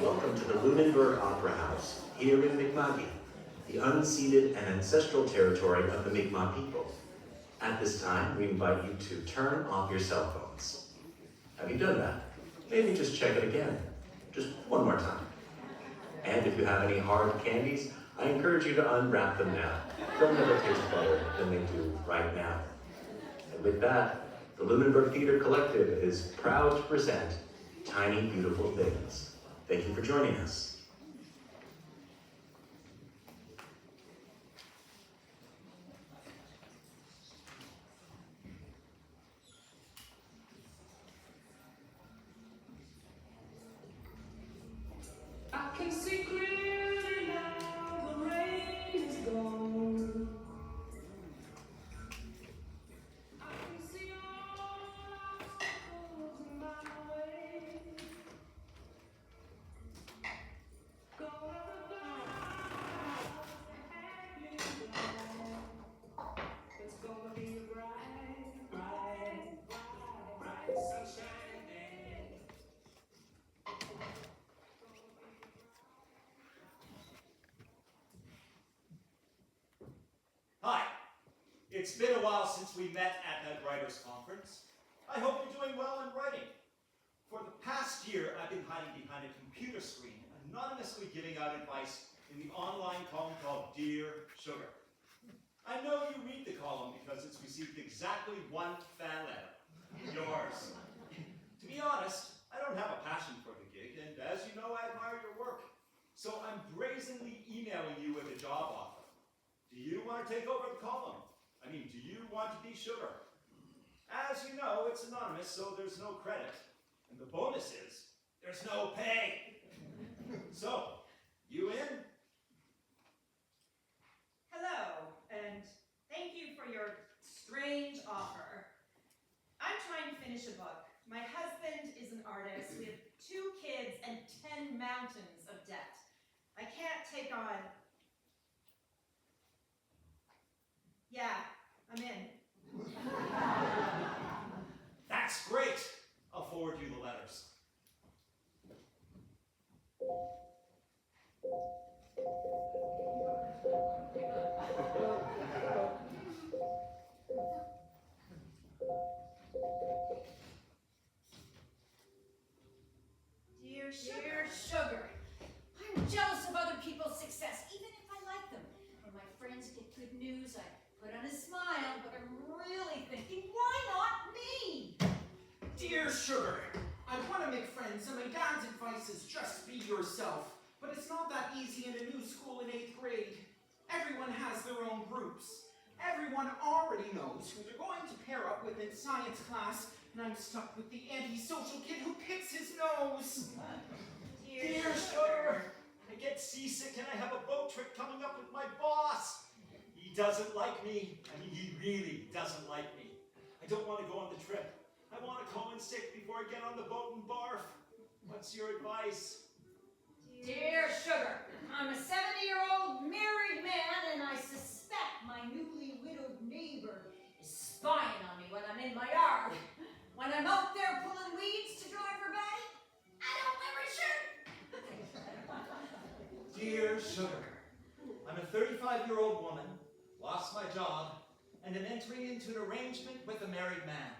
Welcome to the Lunenburg Opera House, here in Mi'kma'ki, the unceded and ancestral territory of the Mi'kmaq people. At this time, we invite you to turn off your cell phones. Have you done that? Maybe just check it again, just one more time. And if you have any hard candies, I encourage you to unwrap them now. They'll never taste better than they do right now. And with that, the Lunenburg Theater Collective is proud to present Tiny Beautiful Things. Thank you for joining us. I can see clearly now, the rain is gone. I can see all obstacles in my way. Gonna fly, hang down. It's gonna be a bright, bright, bright, bright sunshine day. Hi. It's been a while since we met at that writers' conference. I hope you're doing well in writing. For the past year, I've been hiding behind a computer screen, anonymously giving out advice in the online column called Dear Sugar. I know you read the column because it's received exactly one fan letter, yours. To be honest, I don't have a passion for the gig, and as you know, I admire your work. So I'm brazenly emailing you with a job offer. Do you want to take over the column? I mean, do you want to be Sugar? As you know, it's anonymous, so there's no credit. And the bonus is, there's no pay. So, you in? Hello, and thank you for your strange offer. I'm trying to finish a book. My husband is an artist. We have 2 kids and 10 mountains of debt. I can't take on... Yeah, I'm in. That's great. I'll forward you the letters. Dear Sugar, I'm jealous of other people's success, even if I like them. When my friends get good news, I put on a smile, but I'm really thinking, why not me? Dear Sugar, I want to make friends, and my dad's advice is just be yourself. But it's not that easy in a new school in 8th grade. Everyone has their own groups. Everyone already knows who they're going to pair up with in science class, and I'm stuck with the antisocial kid who picks his nose. Dear Sugar, I get seasick and I have a boat trip coming up with my boss. He doesn't like me. I mean, he really doesn't like me. I don't want to go on the trip. I want to call in sick before I get on the boat and barf. What's your advice? Dear Sugar, I'm a 70-year-old married man, and I suspect my newly widowed neighbor is spying on me when I'm in my yard. When I'm out there pulling weeds to drive her batty, I don't wear a shirt. Dear Sugar, I'm a 35-year-old woman, lost my job, and am entering into an arrangement with a married man.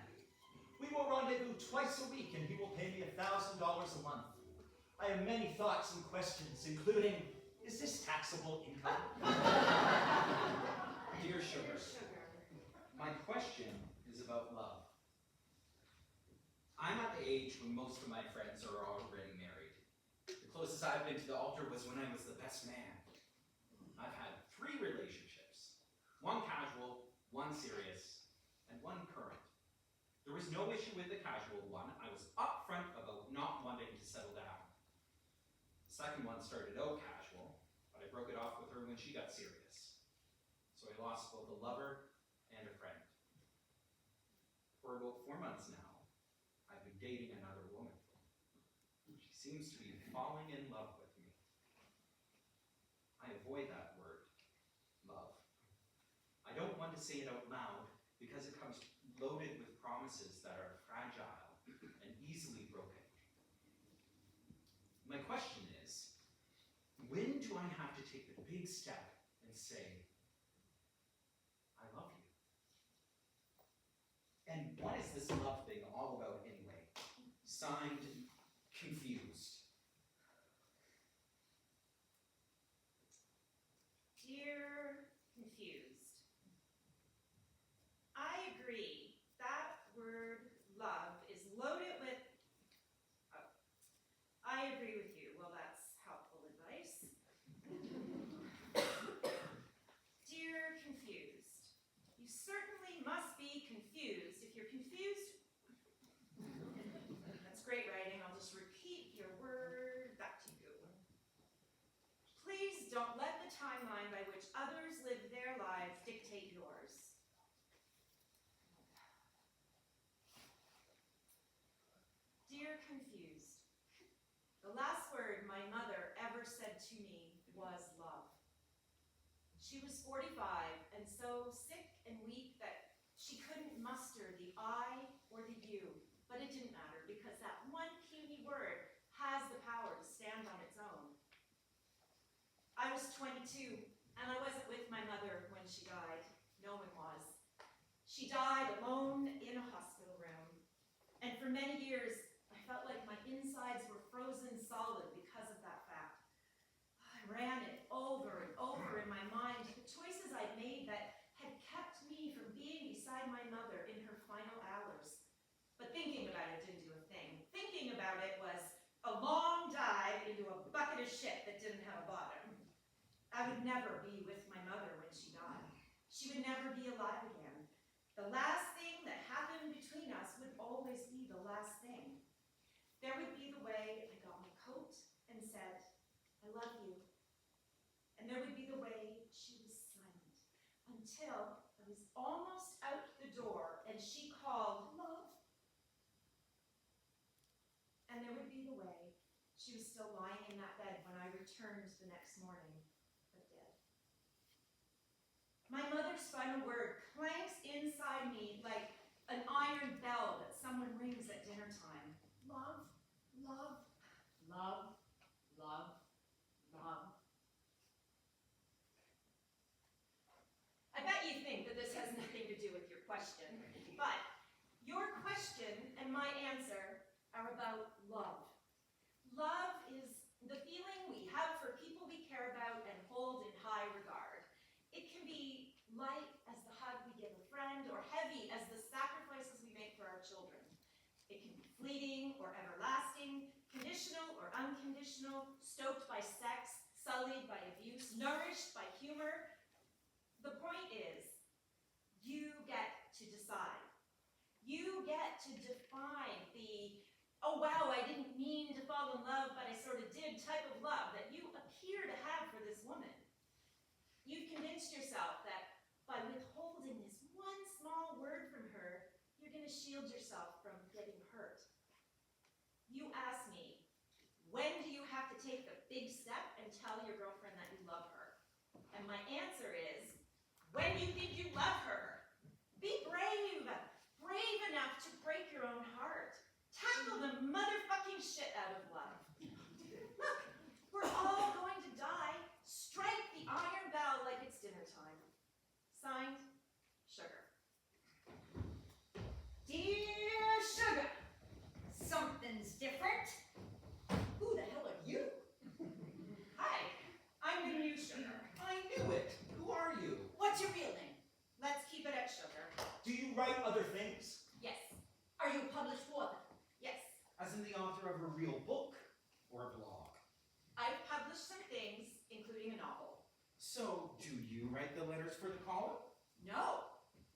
We will rendezvous twice a week, and he will pay me $1,000 a month. I have many thoughts and questions, including, is this taxable income? Dear Sugar, my question is about love. I'm at the age when most of my friends are already married. The closest I've been to the altar was when I was the best man. I've had 3 relationships, 1 casual, 1 serious, and 1 current. There was no issue with the casual one. I was upfront about not wanting to settle down. The second one started out casual, but I broke it off with her when she got serious. So I lost both a lover and a friend. For about 4 months now, I've been dating another woman. She seems to be falling in love with me. I avoid that word, love. I don't want to say it out loud because it comes loaded with promises that are fragile and easily broken. My question When do I have to take the big step and say, I love you? And what is this love thing all about anyway? Signed, Confused. Dear Confused, I agree. That word love is loaded with... Oh, I agree with you. Well, that's helpful advice. Dear Confused, you certainly must be confused. If you're confused... That's great writing. I'll just repeat your word back to you. Please don't let the timeline by which others live their lives dictate yours. Dear Confused, the last word my mother ever said to me was love. She was 45 and so sick and weak that she couldn't muster the I or the U, but it didn't matter because that one puny word has the power to stand on its own. I was 22, and I wasn't with my mother when she died. No one was. She died alone in a hospital room. And for many years, I felt like my insides were frozen solid because of that fact. I ran it over and over in my mind, the choices I'd made that had kept me from being beside my mother in her final hours. But thinking about it didn't do a thing. Thinking about it was a long dive into a bucket of shit that didn't have a bottom. I would never be with my mother when she died. She would never be alive again. The last thing that happened between us would always be the last thing. There would be the way I got my coat and said, I love you. And there would be the way she was silent until I was almost out the door and she called, love. And there would be the way she was still lying in that bed when I returned the next morning. My mother's final word clanks inside me like an iron bell that someone rings at dinner time. Love, love, love, love, love. I bet you think that this has nothing to do with your question, but your question and my answer are about love. Love is the feeling we have for people we care about and hold in high regard. It can be light as the hug we give a friend, or heavy as the sacrifices we make for our children. It can be fleeting or everlasting, conditional or unconditional, stoked by sex, sullied by abuse, nourished by humor. The point is, you get to decide. You get to define the, oh wow, I didn't mean to fall in love, but I sort of did type of love that you appear to have for this woman. You've convinced yourself that by withholding this one small word from her, you're going to shield yourself from getting hurt. You ask me, when do you have to take the big step and tell your girlfriend that you love her? And my answer is, when you think you love her. Be brave, brave enough to break your own heart. Tackle the motherfucking shit out of love. Look, we're all going to die. Strike the iron bell like it's dinner time. Signed, Sugar. Dear Sugar, something's different. Who the hell are you? Hi, I'm the new Sugar. I knew it. Who are you? What's your real name? Let's keep it at Sugar. Do you write other things? Yes, Are you a published author? yes. As in the author of a real book or a blog? I've published some things, including a novel. So, do you write the letters for the column? No.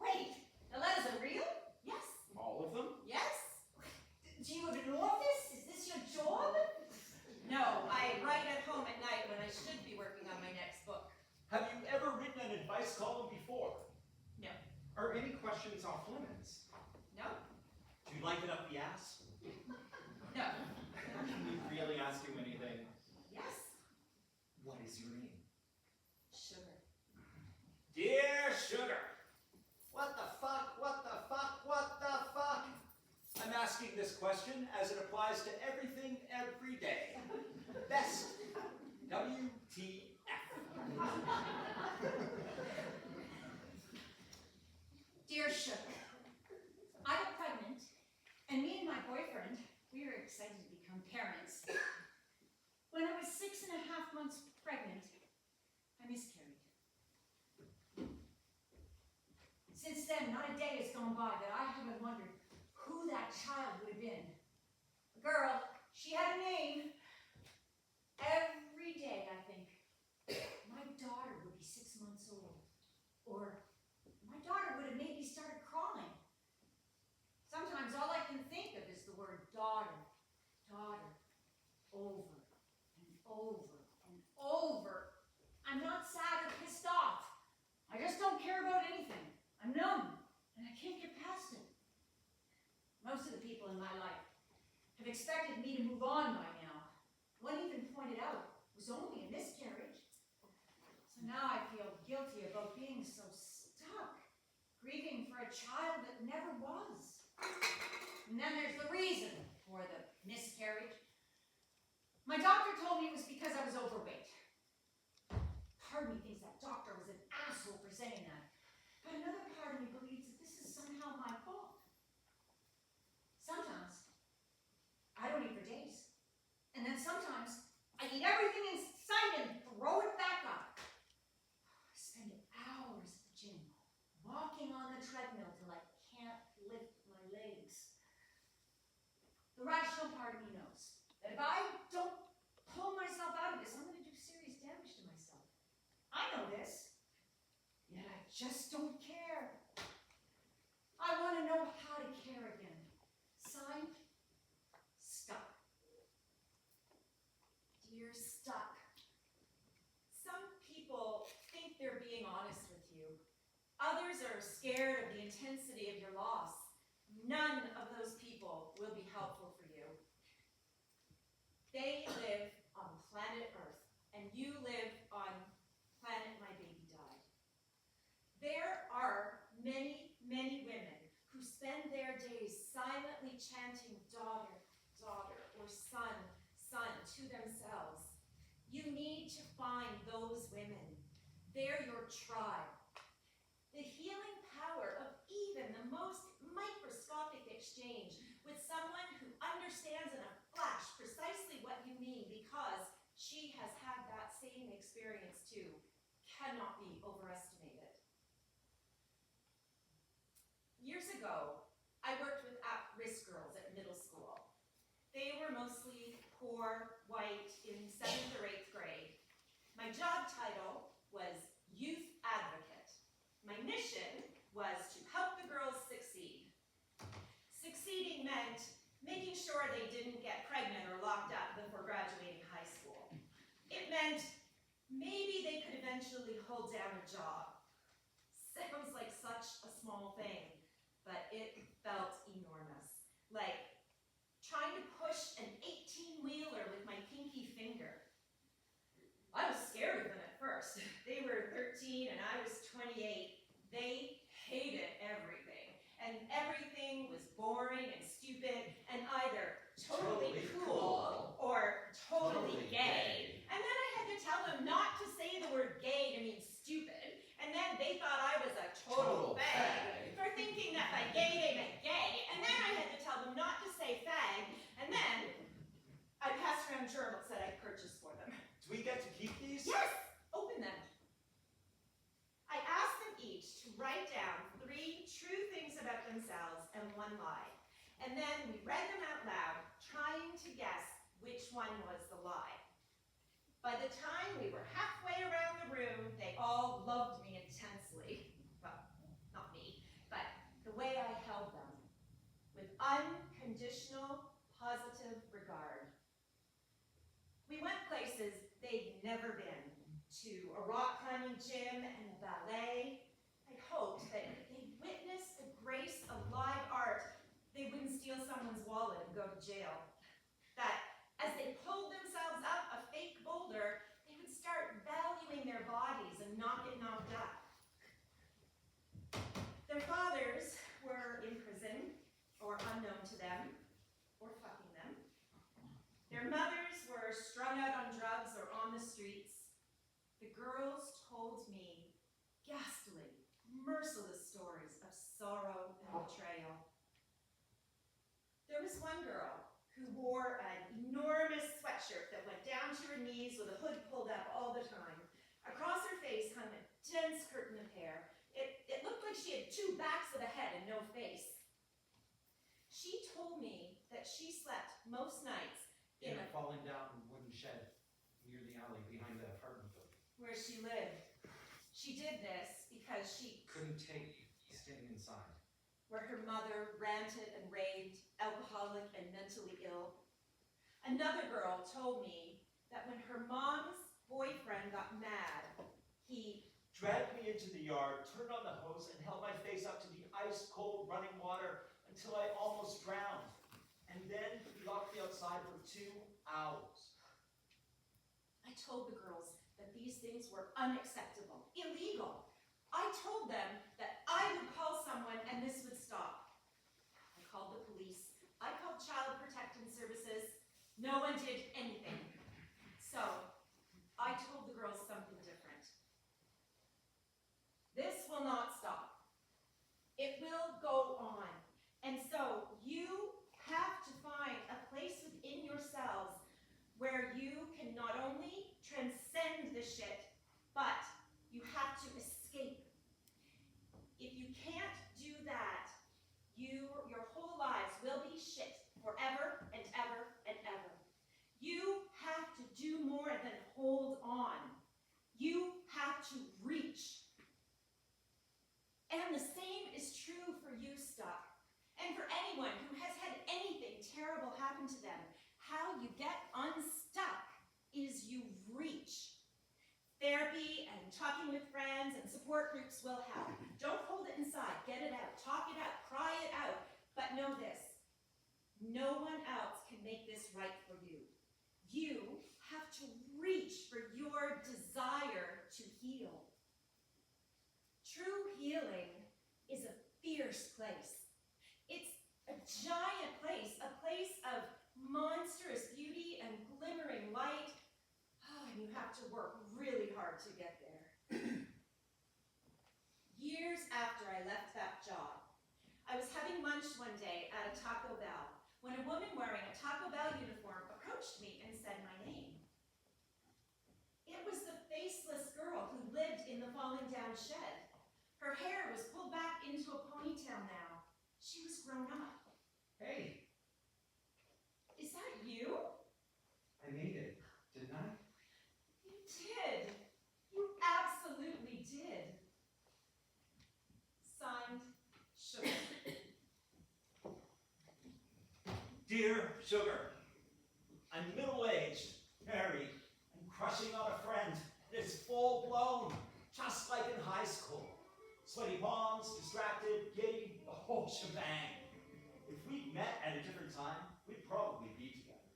Wait, the letters are real? Yes. All of them? Yes. Do you have an office? Is this your job? No, I write at home at night when I should be working on my next book. Have you ever written an advice column before? No. Are any questions off limits? No. Do you like it up the ass? No. Can we really ask you anything? Yes. What is your name? Sugar. Dear Sugar, What the fuck? What the fuck? What the fuck? I'm asking this question as it applies to everything every day. Best, WTF. Dear Sugar, I got pregnant, and me and my boyfriend, we were excited to become parents. When I was 6.5 months pregnant, I miscarried. Since then, not a day has gone by that I haven't wondered who that child would have been. A girl, she had a name. Every day I think, my daughter would be 6 months old. Or my daughter would have maybe started crawling. Sometimes all I can think of is the word daughter, daughter, over and over and over. I'm not sad or pissed off. I just don't care about anything. I'm numb, and I can't get past it. Most of the people in my life have expected me to move on by now. One even pointed out it was only a miscarriage. So now I feel guilty about being so stuck, grieving for a child that never was. And then there's the reason for the miscarriage. My doctor told me it was because I was overweight. Part of me thinks that doctor was an asshole for saying that. But another part of me believes that this is somehow my fault. Sometimes, I don't eat for days. And then sometimes, I eat everything in sight and throw it back up. I spend hours at the gym, walking on the treadmill till I can't lift my legs. The rational part of me knows that if I don't pull myself out of this, I'm going to do serious damage to myself. I know this, yet I just don't care. I want to know how to care again. Signed, Stuck. Dear Stuck, some people think they're being honest with you. Others are scared of the intensity of your loss. None of those people will be helpful for you. They live on planet Earth, and you live on planet my baby died. There are many, many women who spend their days silently chanting daughter, daughter, or son, son to themselves. You need to find those women. They're your tribe. The healing power of even the most microscopic exchange with someone who understands in a flash precisely what you mean because she has had that same experience too cannot be overestimated. Years ago, I worked with at-risk girls at middle school. They were mostly poor, white, in 7th or 8th grade. My job title was Youth Advocate. My mission was to help the girls succeed. Succeeding meant making sure they didn't get pregnant or locked up before graduating high school. It meant maybe they could eventually hold down a job. Sounds like such a small thing, but it felt enormous. Like trying to push an 18-wheeler with my pinky finger. I was scared of them at first. They were 13 and I was 28. They hated everything. And everything was boring and stupid and either totally cool or totally gay. And then I had to tell them not to say the word gay to mean stupid. And then they thought I was a total fag for thinking that by gay they meant gay. And then I had to tell them not to say fag. And then I passed around journals that I purchased for them. Do we get to keep these? Yes! Open them. I asked them each to write down 3 true things about themselves and 1 lie. And then we read them out loud, trying to guess which one was the lie. By the time we were halfway around the room, they all loved me intensely. Well, not me, but the way I held them. With unconditional, positive regard. We went places they'd never been. To a rock climbing gym and a ballet. I hoped that if they witnessed the grace of live art, they wouldn't steal someone's wallet and go to jail. That as they pulled themselves up a fake boulder, they would start valuing their bodies and not get knocked up. Their fathers were in prison, or unknown to them, or fucking them. Their mothers were strung out on drugs or on the streets, the girls told me ghastly, merciless stories of sorrow and betrayal. There was one girl who wore an enormous sweatshirt that went down to her knees with a hood pulled up all the time. Across her face hung a dense curtain of hair. It looked like she had two backs of a head and no face. She told me that she slept most nights In a falling down wooden shed near the alley behind the apartment building. where she lived. She did this because she Couldn't take staying inside. where her mother ranted and raved, alcoholic and mentally ill. Another girl told me that when her mom's boyfriend got mad, he Dragged me into the yard, turned on the hose, and held my face up to the ice-cold running water until I almost drowned. And then he locked me outside for 2 hours. I told the girls that these things were unacceptable, illegal. I told them that I would call someone and this would stop. I called the police. I called Child Protective Services. No one did anything. So, I told the girls something different. This will not stop. It will go on. And so, you have to find a place within yourselves where you can not only transcend the shit, but you have to escape. If you can't do that, your whole lives will be shit forever and ever and ever. You have to do more than hold on. You have to reach. And the same is true for you, Stuck. And for anyone who has had anything terrible happen to them, how you get unstuck is you reach. Therapy and talking with friends and support groups will help. Don't hold it inside. Get it out. Talk it out. Cry it out. But know this. No one else can make this right for you. You have to reach for your desire to heal. True healing is a fierce place. It's a giant place, a place of monstrous beauty and glimmering light. Oh, and you have to work really hard to get there. Years after I left that job, I was having lunch one day at a Taco Bell when a woman wearing a Taco Bell uniform approached me and said my name. It was the faceless girl who lived in the falling down shed. Her hair was pulled back into a ponytail now. She was grown up. Hey, Is that you? I made it, didn't I? You did. You absolutely did. Signed, Sugar. Dear Sugar, I'm middle-aged, married, and crushing on a friend. It's full-blown, just like in high school. Sweaty palms, distracted, giddy, the whole shebang. If we'd met at a different time, we'd probably be together.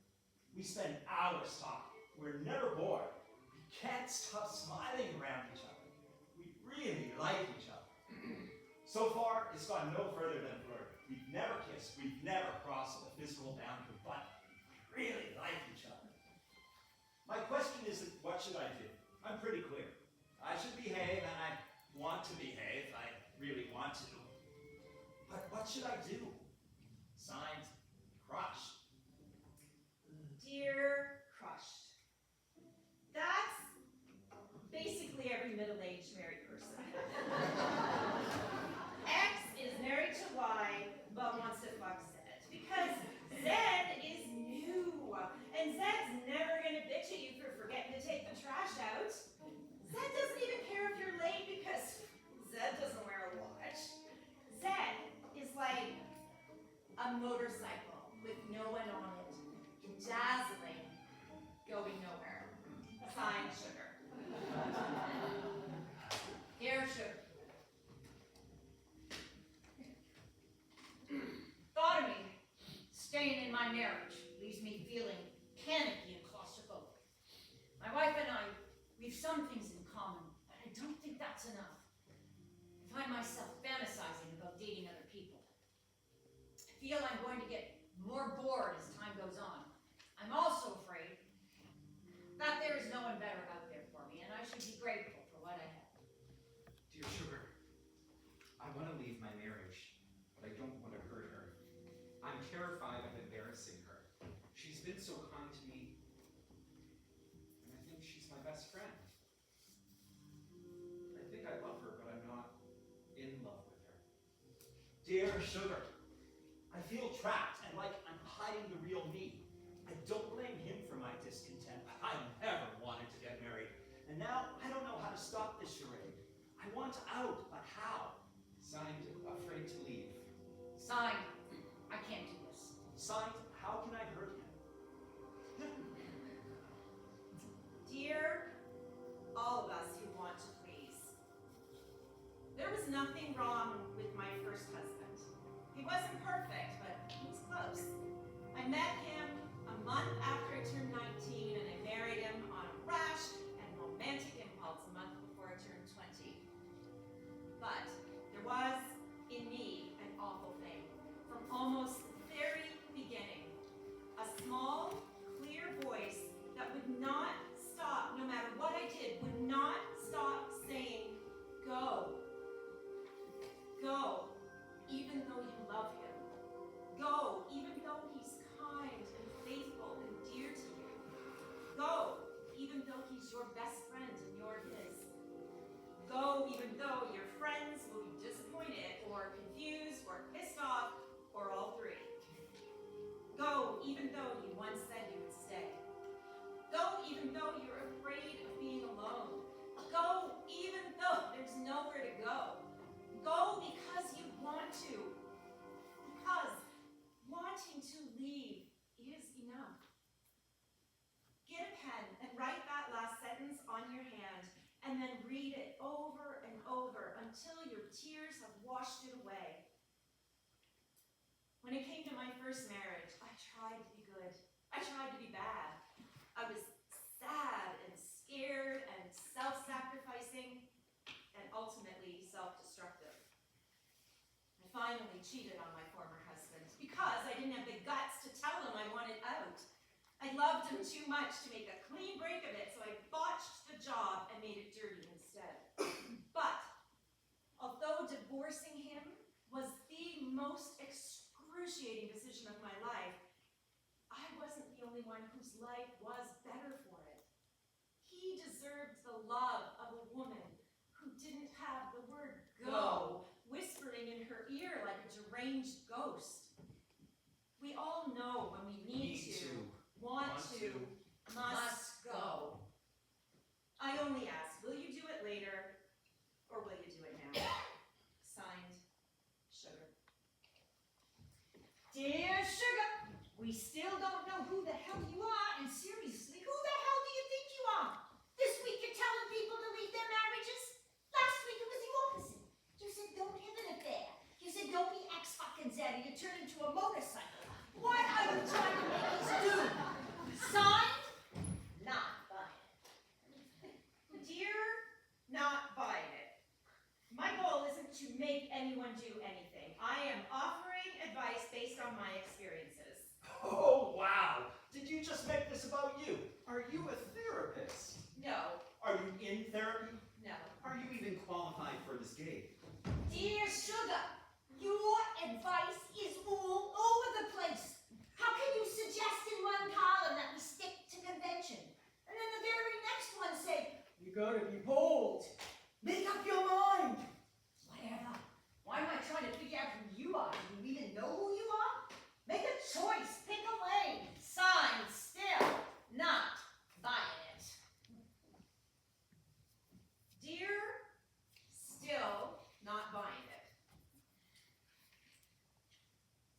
We spend hours talking. We're never bored. We can't stop smiling around each other. We really like each other. So far, it's gone no further than flirting. We've never kissed. We've never crossed the physical boundary, but we really like each other. My question isn't, what should I do? I'm pretty clear. I should behave, and I want to behave. I really want to. But what should I do? Signed, Crush. Dear Crushed. That's basically every middle-aged married person. X is married to Y, but wants to fuck Z. Because Z is new. And Z's never gonna bitch at you for forgetting to take the trash out. Z doesn't even care if you're late because Z doesn't wear a watch. Z is like a motorcycle with no one on it. Dazzling, going nowhere. Signed, Sugar. Dear Sugar. Thought of me. Staying in my marriage leaves me feeling panicky and claustrophobic. My wife and I, we've some things in common, but I don't think that's enough. I find myself fantasizing about dating other people. I feel I'm going to get more bored as time goes on. I'm also afraid that there is no one better out Dear Sugar, I feel trapped and like I'm hiding the real me. I don't blame him for my discontent. I never wanted to get married. And now I don't know how to stop this charade. I want out, but how? Signed, afraid to leave. Signed, I can't do this. Signed, how can I hurt him? Dear all of us who want to please, there was nothing wrong with my first husband. He wasn't perfect, but he was close. I met him a month after I turned 19, and I married him on a rash and romantic impulse a month before I turned 20. But there was, in me, an awful thing. From almost the very beginning, a small, clear voice that would not stop, no matter what I did, would not stop saying, go. Go, even though you love him. Go, even though he's kind and faithful and dear to you. Go, even though he's your best friend and you're his. Go, even though your friends will be disappointed or confused or pissed off or all three. Go, even though you once said you would stay. Go, even though you're afraid of being alone. Go, even though there's nowhere to go. Go because you want to. Because wanting to leave is enough. Get a pen and write that last sentence on your hand, and then read it over and over until your tears have washed it away. When it came to my first marriage, I tried to be good. I tried to be bad. I was sad and scared and self-sacrificing and ultimately self-destructive. I finally cheated on my former husband because I didn't have the guts to tell him I wanted out. I loved him too much to make a clean break of it, so I botched the job and made it dirty instead. But although divorcing him was the most excruciating decision of my life, I wasn't the only one whose life was better for it. He deserved the love of a woman who didn't have the word go whispering in her ear like a deranged ghost. We all know when we need to, want to, must go. I only ask, will you do it later, or will you do it now? Signed, Sugar. Dear Sugar, we still don't know who the hell you are, and seriously, who the hell do you think you are? This week you're telling people to leave their marriages? Last week it was the opposite. You said don't have an affair. You said don't be ex-fucking-zaddy. You turned into a motorcycle. What are you trying to make us do? Signed? Not buying. Dear, not buying it. My goal isn't to make anyone do anything. I am offering advice based on my experiences. Oh, wow! Did you just make this about you? Are you a therapist? No, Are you in therapy? no. Are you even qualified for this gig? Dear Sugar, your advice is all over the place. How can you suggest in one column that we stick to convention, and then the very next one say, you gotta be bold, make up your mind? Whatever. Why am I trying to figure out who you are? Do you even know who you are? Make a choice, pick a lane. Signed, still not buying it. Dear, still not buying it.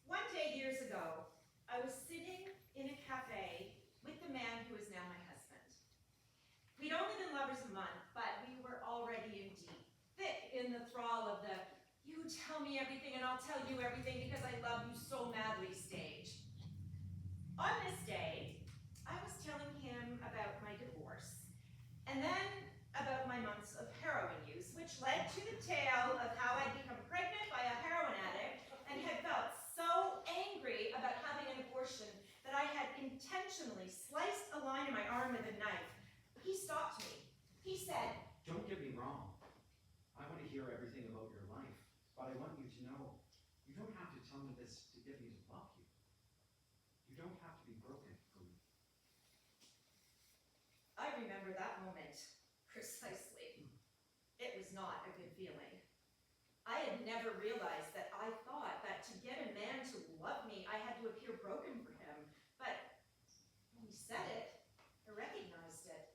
One day years ago, I was sitting in a cafe with the man who is now my husband. We'd only been lovers a month, but we were already in deep, thick in the thrall of the you tell me everything and I'll tell you everything because I love you so madly stage. On this day, I was telling him about my divorce, and then about my months of heroin use, which led to the tale of how I'd become pregnant by a heroin addict and had felt so angry about having an abortion that I had intentionally sliced a line in my arm with a knife. He stopped me. He said, Don't get me wrong. I want to hear everything about your life, but I want you to know you don't have to tell me this to get me to love you. You don't have to be broken for me. I remember that moment precisely. It was not a good feeling. I had never realized that I thought to get a man to love me, I had to appear broken for him. But when he said it, I recognized it.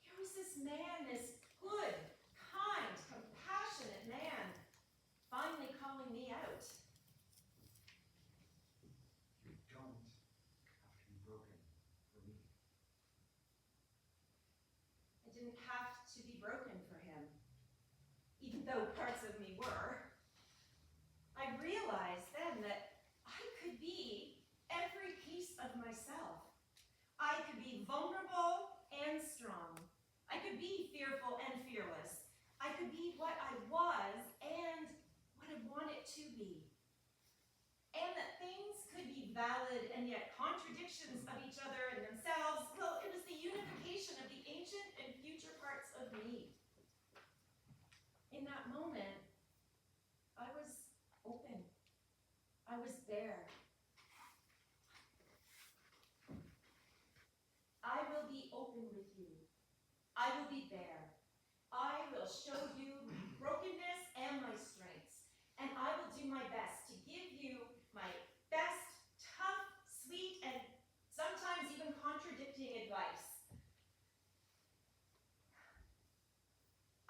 Here was this man, this good, kind, compassionate man, finally calling me out. You don't have to be broken for me. I didn't have to be broken for him, even though parts of me were. I realized then that I could be every piece of myself. I could be vulnerable and strong. I could be fearful and fearless. I could be what I was and what I wanted to be. And that things could be valid and yet contradictions of each other and themselves. Well, it was the unification of the ancient and future parts of me. In that moment, I was open. I was bare. I will be open with you. I will be bare. I will show you my brokenness and my strengths. And I will do my best to give you my best, tough, sweet, and sometimes even contradicting advice.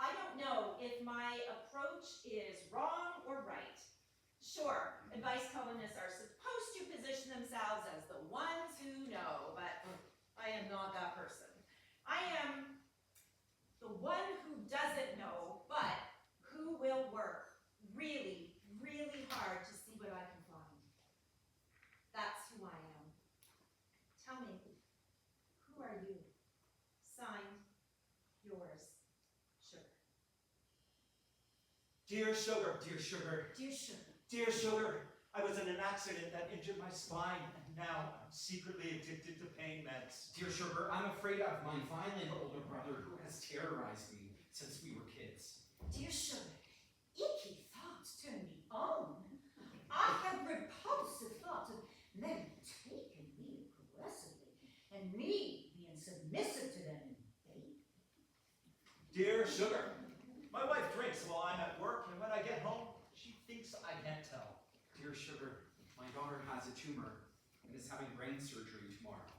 I don't know if my approach is wrong or right. Sure, advice columnists are supposed to position themselves as the ones who know, but I am not that person. I am the one who doesn't know, but who will work really, really hard to see what I can find. That's who I am. Tell me, who are you? Signed, yours, Sugar. Dear Sugar, Dear Sugar, Dear Sugar. dear Sugar, I was in an accident that injured my spine, and now I'm secretly addicted to pain meds. Dear Sugar, I'm afraid of my violent older brother who has terrorized me since we were kids. Dear Sugar, icky thoughts turn me on. I have repulsive thoughts of men taking me progressively, and me being submissive to them in faith. Dear Sugar, my wife drinks while I'm at work, and when I get home, she thinks I can't tell. Dear Sugar, my daughter has a tumor and is having brain surgery tomorrow,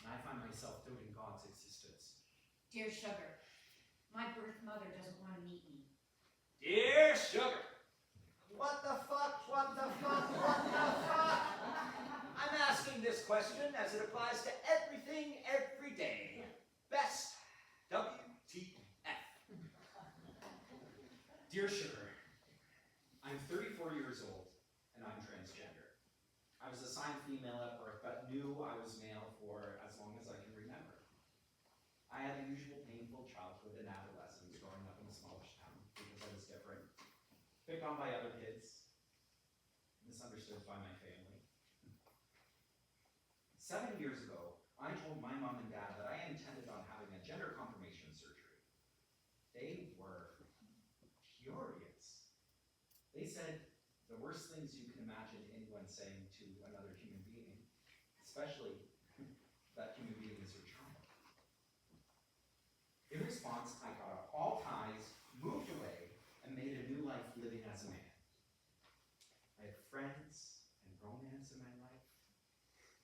and I find myself doubting God's existence. Dear Sugar, my birth mother doesn't want to meet me. Dear Sugar, What the fuck? What the fuck? What the fuck? I'm asking this question as it applies to everything, every day. Best WTF. Dear Sugar, I'm 34 years old, and I'm transgender. I was assigned female at birth, but knew I was male for as long as I can remember. I had the usual painful childhood and adolescence growing up in a smallish town because I was different. Picked on by other kids, misunderstood by my family. 7 years ago, I told my mom and dad that I intended on having a gender confirmation surgery. They were furious. They said the worst things you can imagine anyone saying to another human being, especially that human being is your child. In response, I got up all ties, moved away, and made a new life living as a man. I have friends and romance in my life.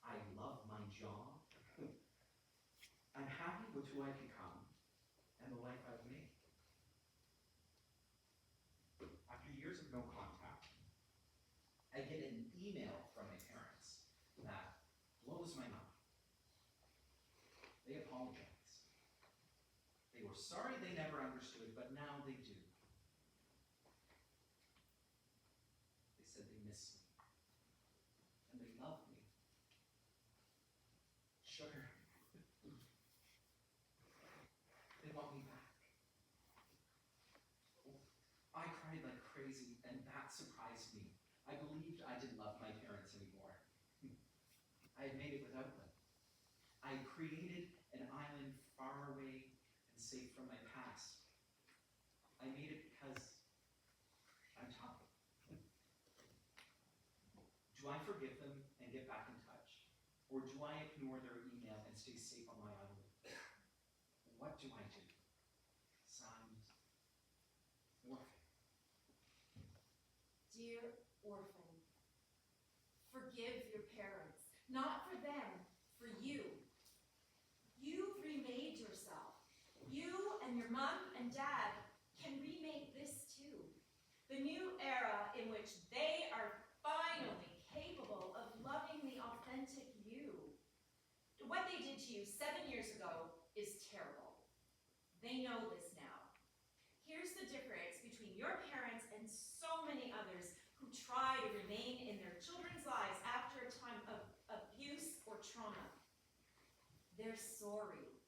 I love my job. I'm happy with who I've become and the life I've made. After years of no contact, I get an email from my parents that blows my mind. They apologize. They were sorry they never understood, but now they do. They said they miss me. And they love me. Sugar. They want me back. I cried like crazy, and that surprised me. I believed I didn't love my parents anymore. I had made it without them. I created an island far away and safe from my past. I made it because I'm tough. Do I forgive them and get back in touch? Or do I ignore their email and stay safe on my island? What do I do? Signed, Orphan. Dear orphan, forgive your parents. Not for them, for you. You've remade yourself. You and your mom and dad can remake this too. The new era in which they are finally capable of loving the authentic you. What they did to you 7 years ago is terrible. They know this now. Here's the difference between your parents and so many others who try to remain in their children's lives after a time of abuse or trauma. They're sorry.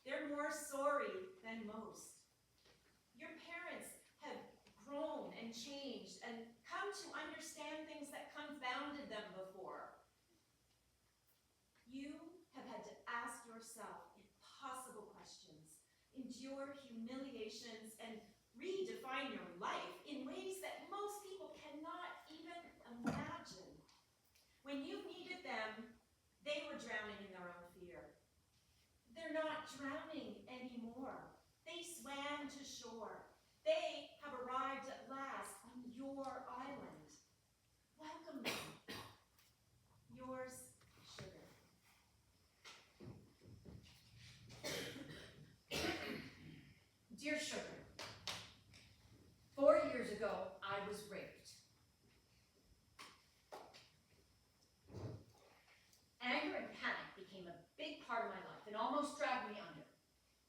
They're more sorry than most. Your parents have grown and changed and come to understand things that confounded them before. You have had to ask yourself impossible questions, endure humiliations, and redefine your life in ways that most people cannot even imagine. When you needed them, they were drowning in their own fear. They're not drowning anymore. They swam to shore. They have arrived at last on your island. Welcome them. Yours, Sugar. Dear Sugar, 4 years ago, I was raped. Anger and panic became a big part of my life and almost dragged me under.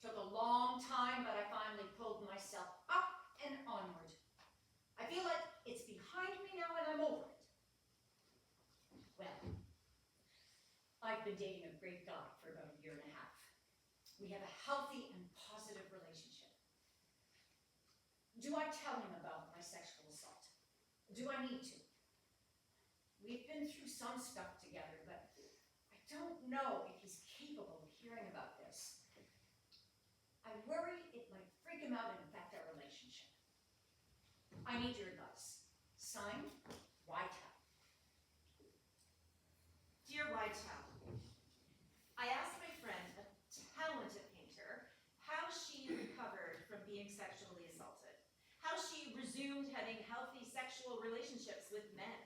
Took a long time, but I finally pulled myself up and onward. I feel like it's behind me now and I'm over it. Well, I've been dating a great guy for about 1.5 years. We have a healthy and positive relationship. Do I tell him about my sexual assault? Do I need to? We've been through some stuff together, but I don't know if he's capable of hearing about this. I worry it might freak him out and affect our relationship. I need your advice. Signed, Whitehall. Dear Whitehall, I asked my friend, a talented painter, how she recovered from being sexually assaulted, how she resumed having healthy sexual relationships with men,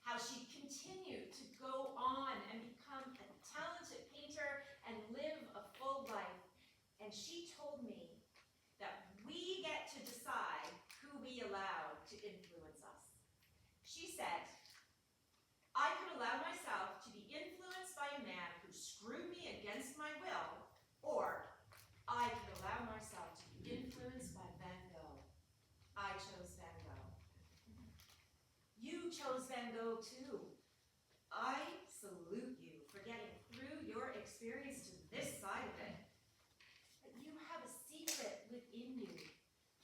how she continued to go on and become a talented painter and live a full life. And she told me that we get to decide who we allow to influence us. She said, I could allow myself to be influenced by a man who screwed me against my will, or I could allow myself to be influenced by Van Gogh. I chose Van Gogh. You chose Van Gogh too. I salute you for getting through your experience to this side of it. But you have a secret within you.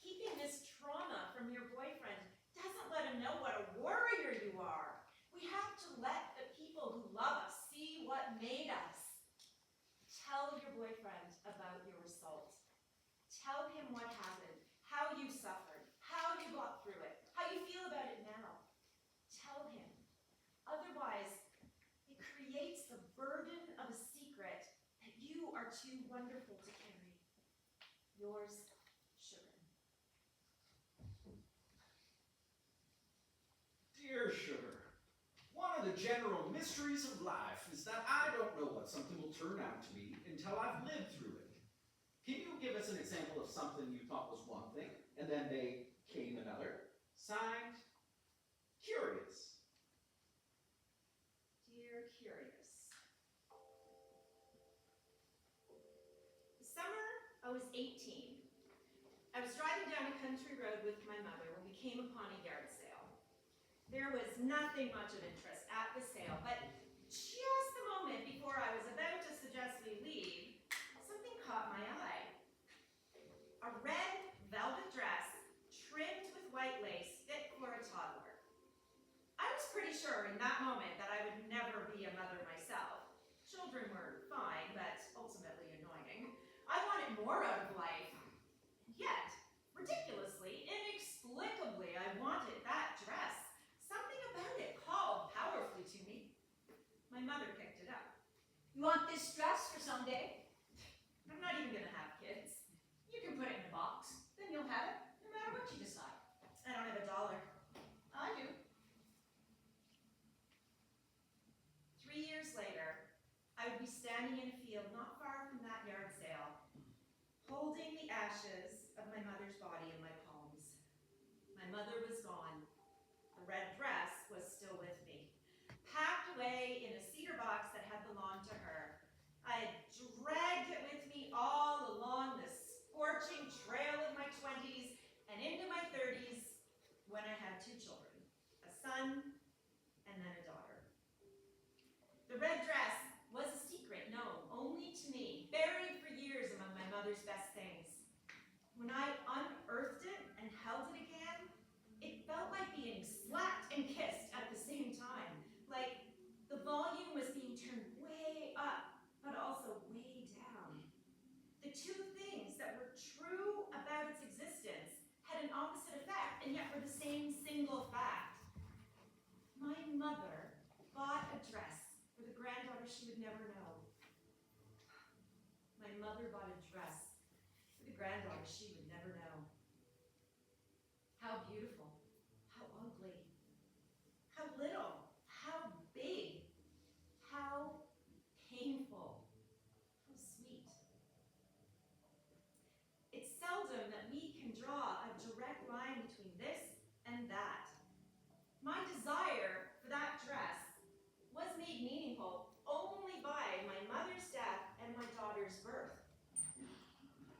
Keeping this trauma from your boyfriend doesn't let him know what a warrior you are. We have to let the people who love us see what made us. Tell your boyfriend about your assault. Tell him what happened, how you suffered, how you got through it, how you feel about it now. Tell him. Otherwise, it creates the burden of a secret that you are too wonderful to carry. Yours, Sugar. Dear Sugar, one of the general mysteries of life is that I don't know what something will turn out to be until I've lived through it. Can you give us an example of something you thought was one thing, and then became another? Signed, Curious. Dear Curious. The summer I was 18. I was driving down a country road with my mother when we came upon a yard sale. There was nothing much of interest at the sale, but just the moment before I was about to suggest we leave, something caught my eye. A red velvet dress trimmed with white lace fit for a toddler. I was pretty sure in that moment that I would never be a mother myself. Children were fine, but ultimately annoying. I wanted more out of life. Yet, ridiculously, inexplicably, I wanted that dress. Something about it called powerfully to me. My mother picked it up. You want this dress for someday? I'm not even gonna have kids. You can put it in a box. Then you'll have it, no matter what you decide. I don't have $1. I do. be standing in a field not far from that yard sale, holding the ashes of my mother's body in my palms. My mother was gone. The red dress was still with me, packed away in a cedar box that had belonged to her. I had dragged it with me all along the scorching trail of my 20s and into my 30s when I had 2 children, a son and then a daughter. The red dress was a secret known only to me, buried for years among my mother's best things. When I unearthed it and held it again, it felt like being slapped and kissed at the same time, like the volume was being turned way up, but also way down. The 2 things that were true about its existence had an opposite effect, and yet were the same single fact. My mother bought a dress for the granddaughter she would never know. My mother bought a dress for the granddaughter she would never know. How beautiful, how ugly, how little, how big, how painful, how sweet. It's seldom that we can draw a direct line between this and that. My desire for that dress was made meaningful only by my mother's death and my daughter's birth.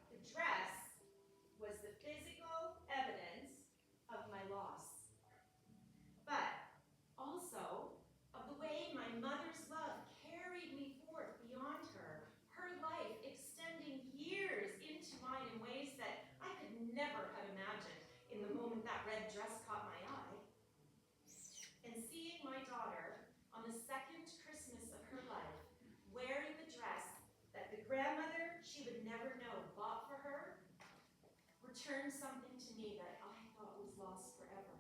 The dress was the physical evidence of my loss, but also of the way my mother's love carried me forth beyond her, her life extending years into mine in ways that I could never have imagined in the moment that red dress caught my eye. And seeing my daughter on the second Christmas of her life, wearing the dress that the grandmother she would never know bought for her, returned something to me that I thought was lost forever.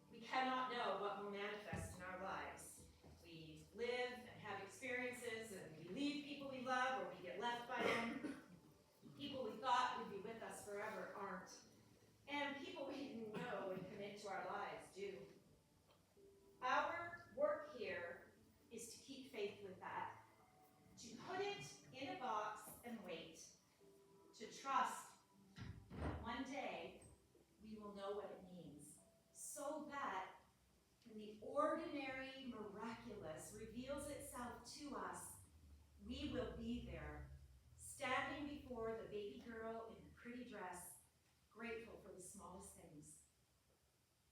We cannot know what will manifest in our lives. We live and have experiences, and we leave people we love, or we get left by them. People we thought would be with us forever aren't. And people we didn't know would come into our lives do. Our work here is to keep faith with that, to put it in a box and wait, to trust that one day we will know what it means, so that when the ordinary miraculous reveals itself to us, we will be there, standing before the baby girl in the pretty dress, grateful for the smallest things.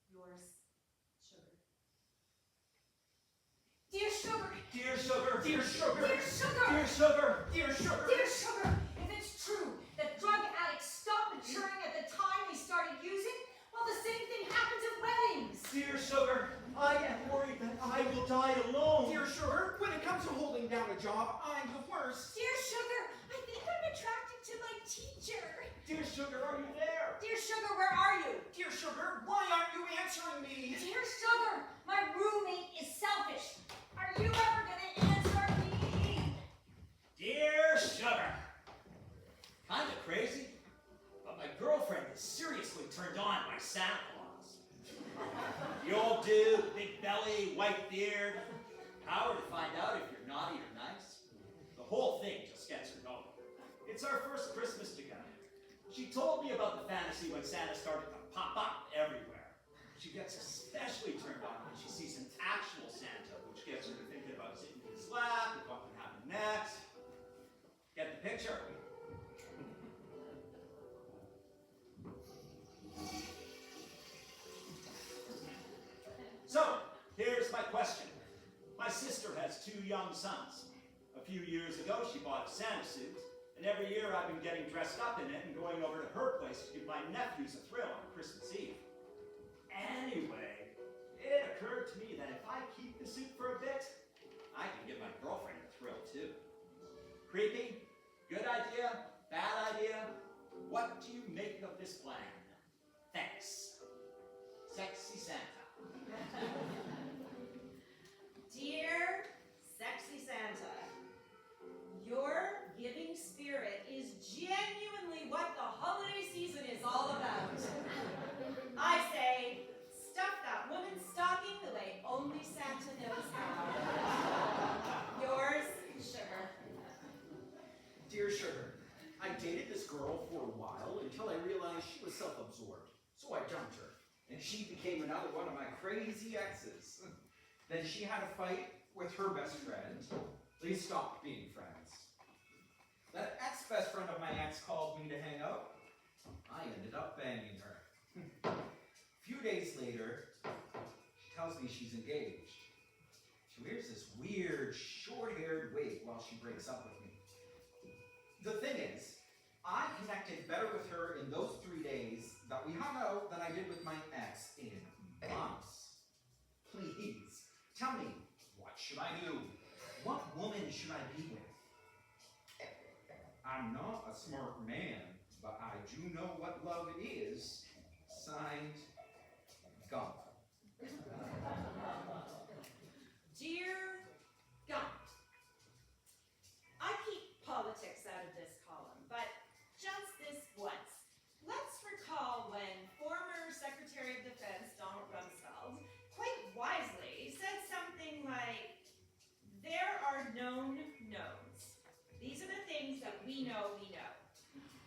Yours, Sugar. Dear Sugar! Dear Sugar! Dear Sugar! Dear Sugar! Dear Sugar! Dear Sugar! Dear Sugar, if it's true that drug addicts stop maturing at the time they started using, well, the same thing happens at weddings. Dear Sugar, I am worried that I will die alone. Dear Sugar, when it comes to holding down a job, I'm the worst. Dear Sugar, I think I'm attracted to my teacher. Dear Sugar, are you there? Dear Sugar, where are you? Dear Sugar, why aren't you answering me? Dear Sugar, my roommate is selfish. Are you ever gonna answer me? Dear Sugar, kind of crazy, but my girlfriend is seriously turned on by Santa Claus. The old dude, big belly, white beard. Power to find out if you're naughty or nice. The whole thing just gets her going. It's our first Christmas together. She told me about the fantasy when Santa started to pop up everywhere. She gets especially turned on when she sees an actual Santa, which gets her to thinking about sitting in his lap and what would happen next. Get the picture? So, here's my question. My sister has 2 young sons. A few years ago, she bought a Santa suit, and every year I've been getting dressed up in it and going over to her place to give my nephews a thrill on Christmas Eve. Anyway, it occurred to me that if I keep the suit for a bit, I can give my girlfriend a thrill too. Creepy? Good idea? Bad idea? What do you make of this plan? Thanks. Sexy Santa. Dear Sexy Santa, your giving spirit is genuinely what the holiday season is all about. I say, stuff that woman's stocking the way only Santa knows how. she became another one of my crazy exes. Then she had a fight with her best friend. They stopped being friends. That ex-best friend of my ex called me to hang out. I ended up banging her. A few days later, she tells me she's engaged. She wears this weird, short-haired wig while she breaks up with me. The thing is, I connected better with her in those 3 days that we hung out than I did with my ex in months. Please, tell me, what should I do? What woman should I be with? I'm not a smart man, but I do know what love is. Signed, Gump. Dear Gump, I keep politics out of this column, but just this once. Let's recall when former Secretary of Defense Donald Rumsfeld quite wisely said something like, there are known knowns. These are the things that we know we know.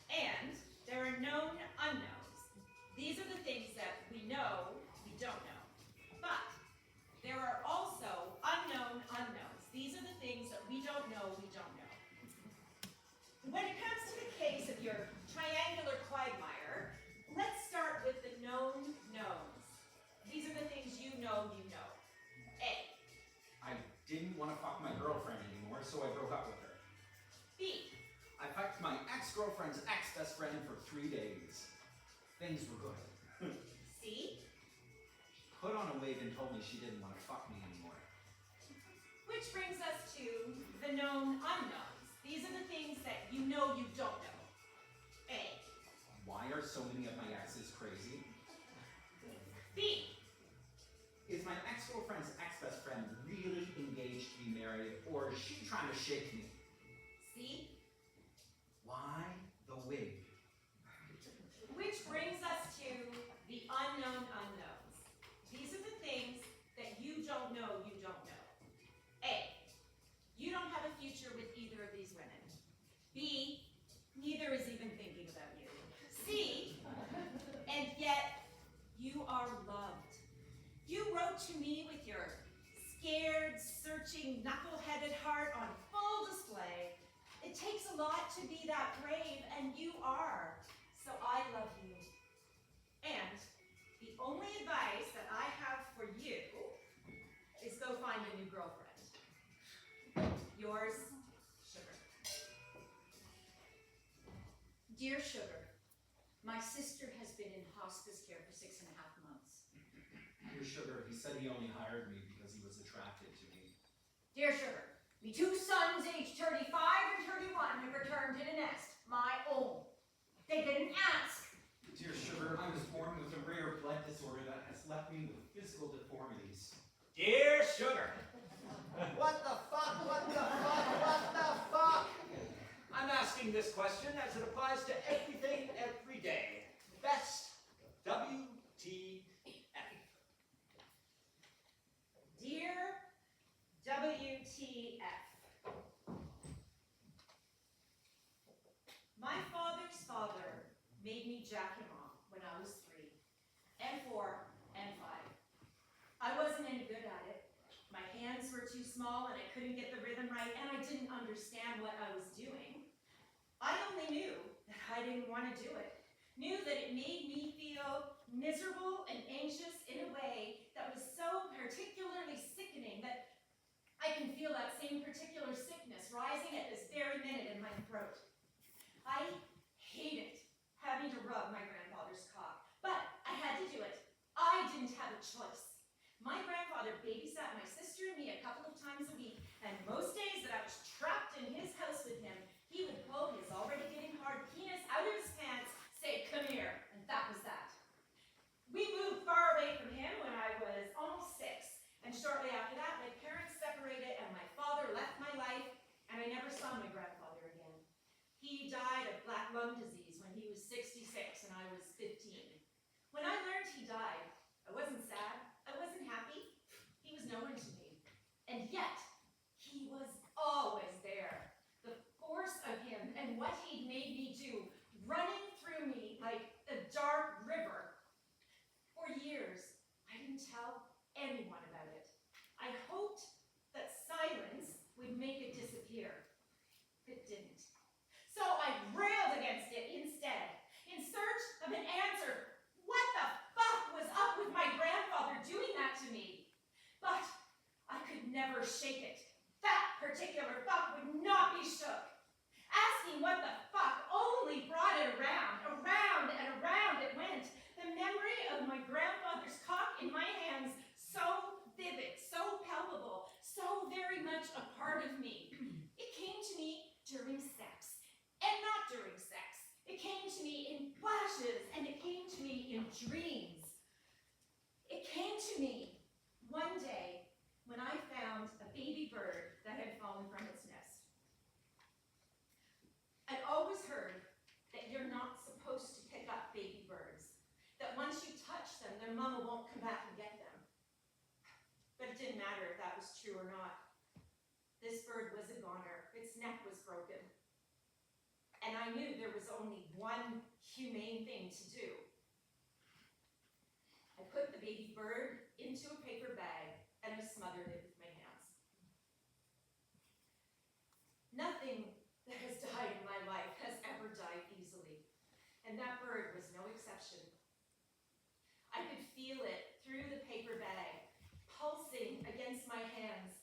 And there are known unknowns. These are the things that we know we don't know. But there are also unknown unknowns. These are the things that we don't know we don't know. When it comes to the case of your triangular quagmire, let's start with the known knowns. These are the things you know you know. A. I didn't want to fuck my girlfriend anymore, so I broke up with her. B. I fucked my ex-girlfriend's ex-best friend for 3 days. Things were good. C. Put on a wig and told me she didn't want to fuck me anymore. Which brings us to the known unknowns. These are the things that you know you don't know. A. Why are so many of my exes crazy? B. Is my ex-girlfriend's ex-best friend really engaged to be married, or is she trying to shake me? C. Why the wig? Which brings us to the unknown unknowns. These are the things that you don't know you don't know. A. You don't have a future with either of these women. B. Neither is even thinking about you. C. And yet, you are loved. You wrote to me with your scared, searching, knuckle-headed heart on full display. It takes a lot to be that brave, and you are. So I love you. And the only advice that I have for you is go find a new girlfriend. Yours, Sugar. Dear Sugar, my sister has been in hospice care for 6.5 months. Dear Sugar, he said he only hired me because he was attracted to me. Dear Sugar, me 2 sons aged 35 and 31 have returned to the nest, my own. They didn't ask. Dear Sugar, I was born with a rare blood disorder that has left me with physical deformities. Dear Sugar, What the fuck? What the fuck? What the fuck? I'm asking this question as it applies to everything every day. Best WTF. Dear WTF. My father's father made me jack him off when I was 3, and 4, and 5. I wasn't any good at it. My hands were too small and I couldn't get the rhythm right, and I didn't understand what I was doing. I only knew that I didn't want to do it. Knew that it made me feel miserable and anxious in a way that was so particularly sickening that I can feel that same particular sickness rising at this very minute in my throat. I hated having to rub my grandfather's cock, but I had to do it. I didn't have a choice. My grandfather babysat my sister and me a couple of times a week, and most days that I was trapped in his house with him, he would pull his already getting hard penis out of his pants, say, "Come here," and that was that. We moved far away from him when I was almost 6, and shortly after that, my parents separated and my father left my life, and I never saw my grandfather again. He died of black lung disease when he was 66 and I was 15. When I learned he died, I wasn't sad, never shake it. That particular fuck would not be shook. Asking what the fuck only brought it around and around it went. The memory of my grandfather's cock in my hands, so vivid, so palpable, so very much a part of me. It came to me during sex, and not during sex. It came to me in flashes, and it came to me in dreams. It came to me one day when I found a baby bird that had fallen from its nest. I'd always heard that you're not supposed to pick up baby birds, that once you touch them, their mama won't come back and get them. But it didn't matter if that was true or not. This bird was a goner. Its neck was broken. And I knew there was only one humane thing to do. I put the baby bird into a paper bag and I smothered it with my hands. Nothing that has died in my life has ever died easily, and that bird was no exception. I could feel it through the paper bag, pulsing against my hands,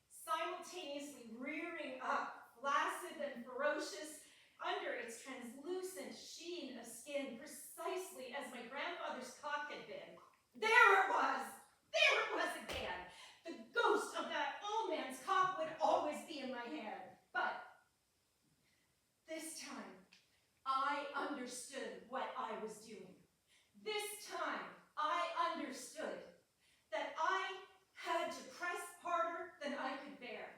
simultaneously rearing up, flaccid and ferocious, under its translucent sheen of skin, precisely as my grandfather's cock had been. There it was! There it was again! The ghost of that old man's cock would always be in my hand. But this time, I understood what I was doing. This time, I understood that I had to press harder than I could bear.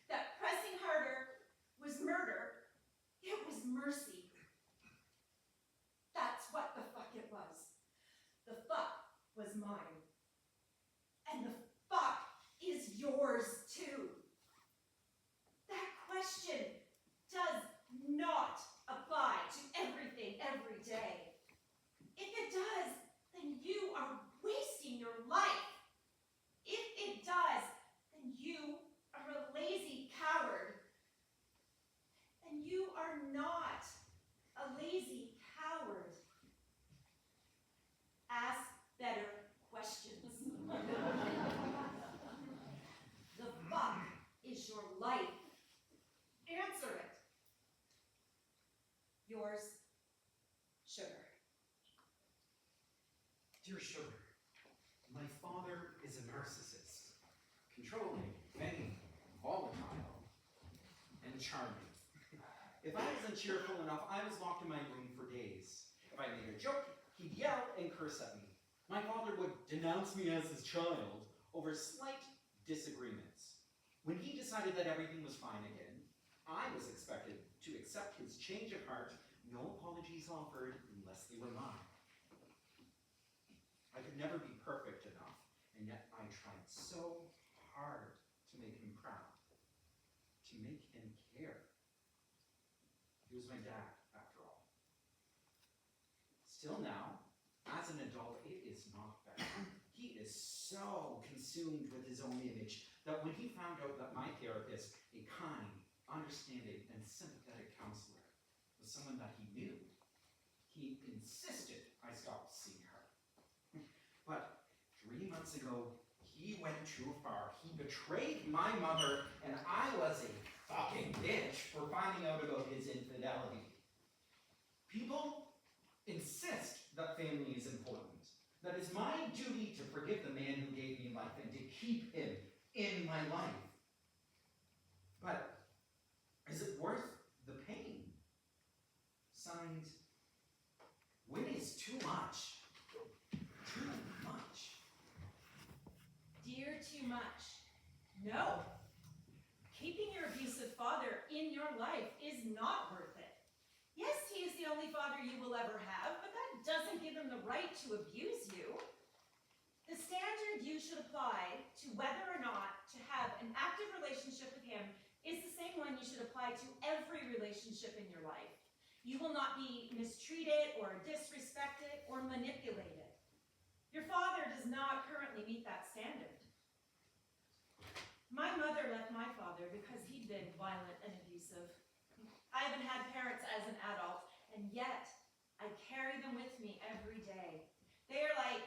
That pressing harder was murder. It was mercy. That's what the fuck it was. The fuck was mine. And the fuck is yours too. That question does not apply to everything every day. If it does, then you are wasting your life. If it does, then you are a lazy coward. And you are not a lazy coward. Ask better questions. The fuck is your life? Answer it. Yours, Sugar. Dear Sugar, my father is a narcissist, controlling, vain, volatile, and charming. If I wasn't cheerful enough, I was locked in my room for days. If I made a joke, he'd yell and curse at me. My father would denounce me as his child over slight disagreements. When he decided that everything was fine again, I was expected to accept his change of heart, no apologies offered unless they were mine. I could never be perfect enough, and yet I tried so hard to make him proud, to make him care. He was my dad, after all. Still now, as an adult, it is not better. He is so consumed with his own image that when he found out that my therapist, a kind, understanding, and sympathetic counselor, was someone that he knew, he insisted I stop seeing her. But 3 months ago, he went too far. He betrayed my mother, and I was a fucking bitch for finding out about his infidelity. People insist that family is important. That it's my duty to forgive the man who gave me life and to keep him in my life. But is it worth the pain? Signed, when is too much? Too much. Dear too much. No. Keeping your abusive father in your life is not worth it. Yes, he is the only father you will ever have, but that doesn't give him the right to abuse you. The standard you should apply to whether or not to have an active relationship with him is the same one you should apply to every relationship in your life. You will not be mistreated or disrespected or manipulated. Your father does not currently meet that standard. My mother left my father because he'd been violent and abusive. I haven't had parents as an adult, and yet I carry them with me every day. They are like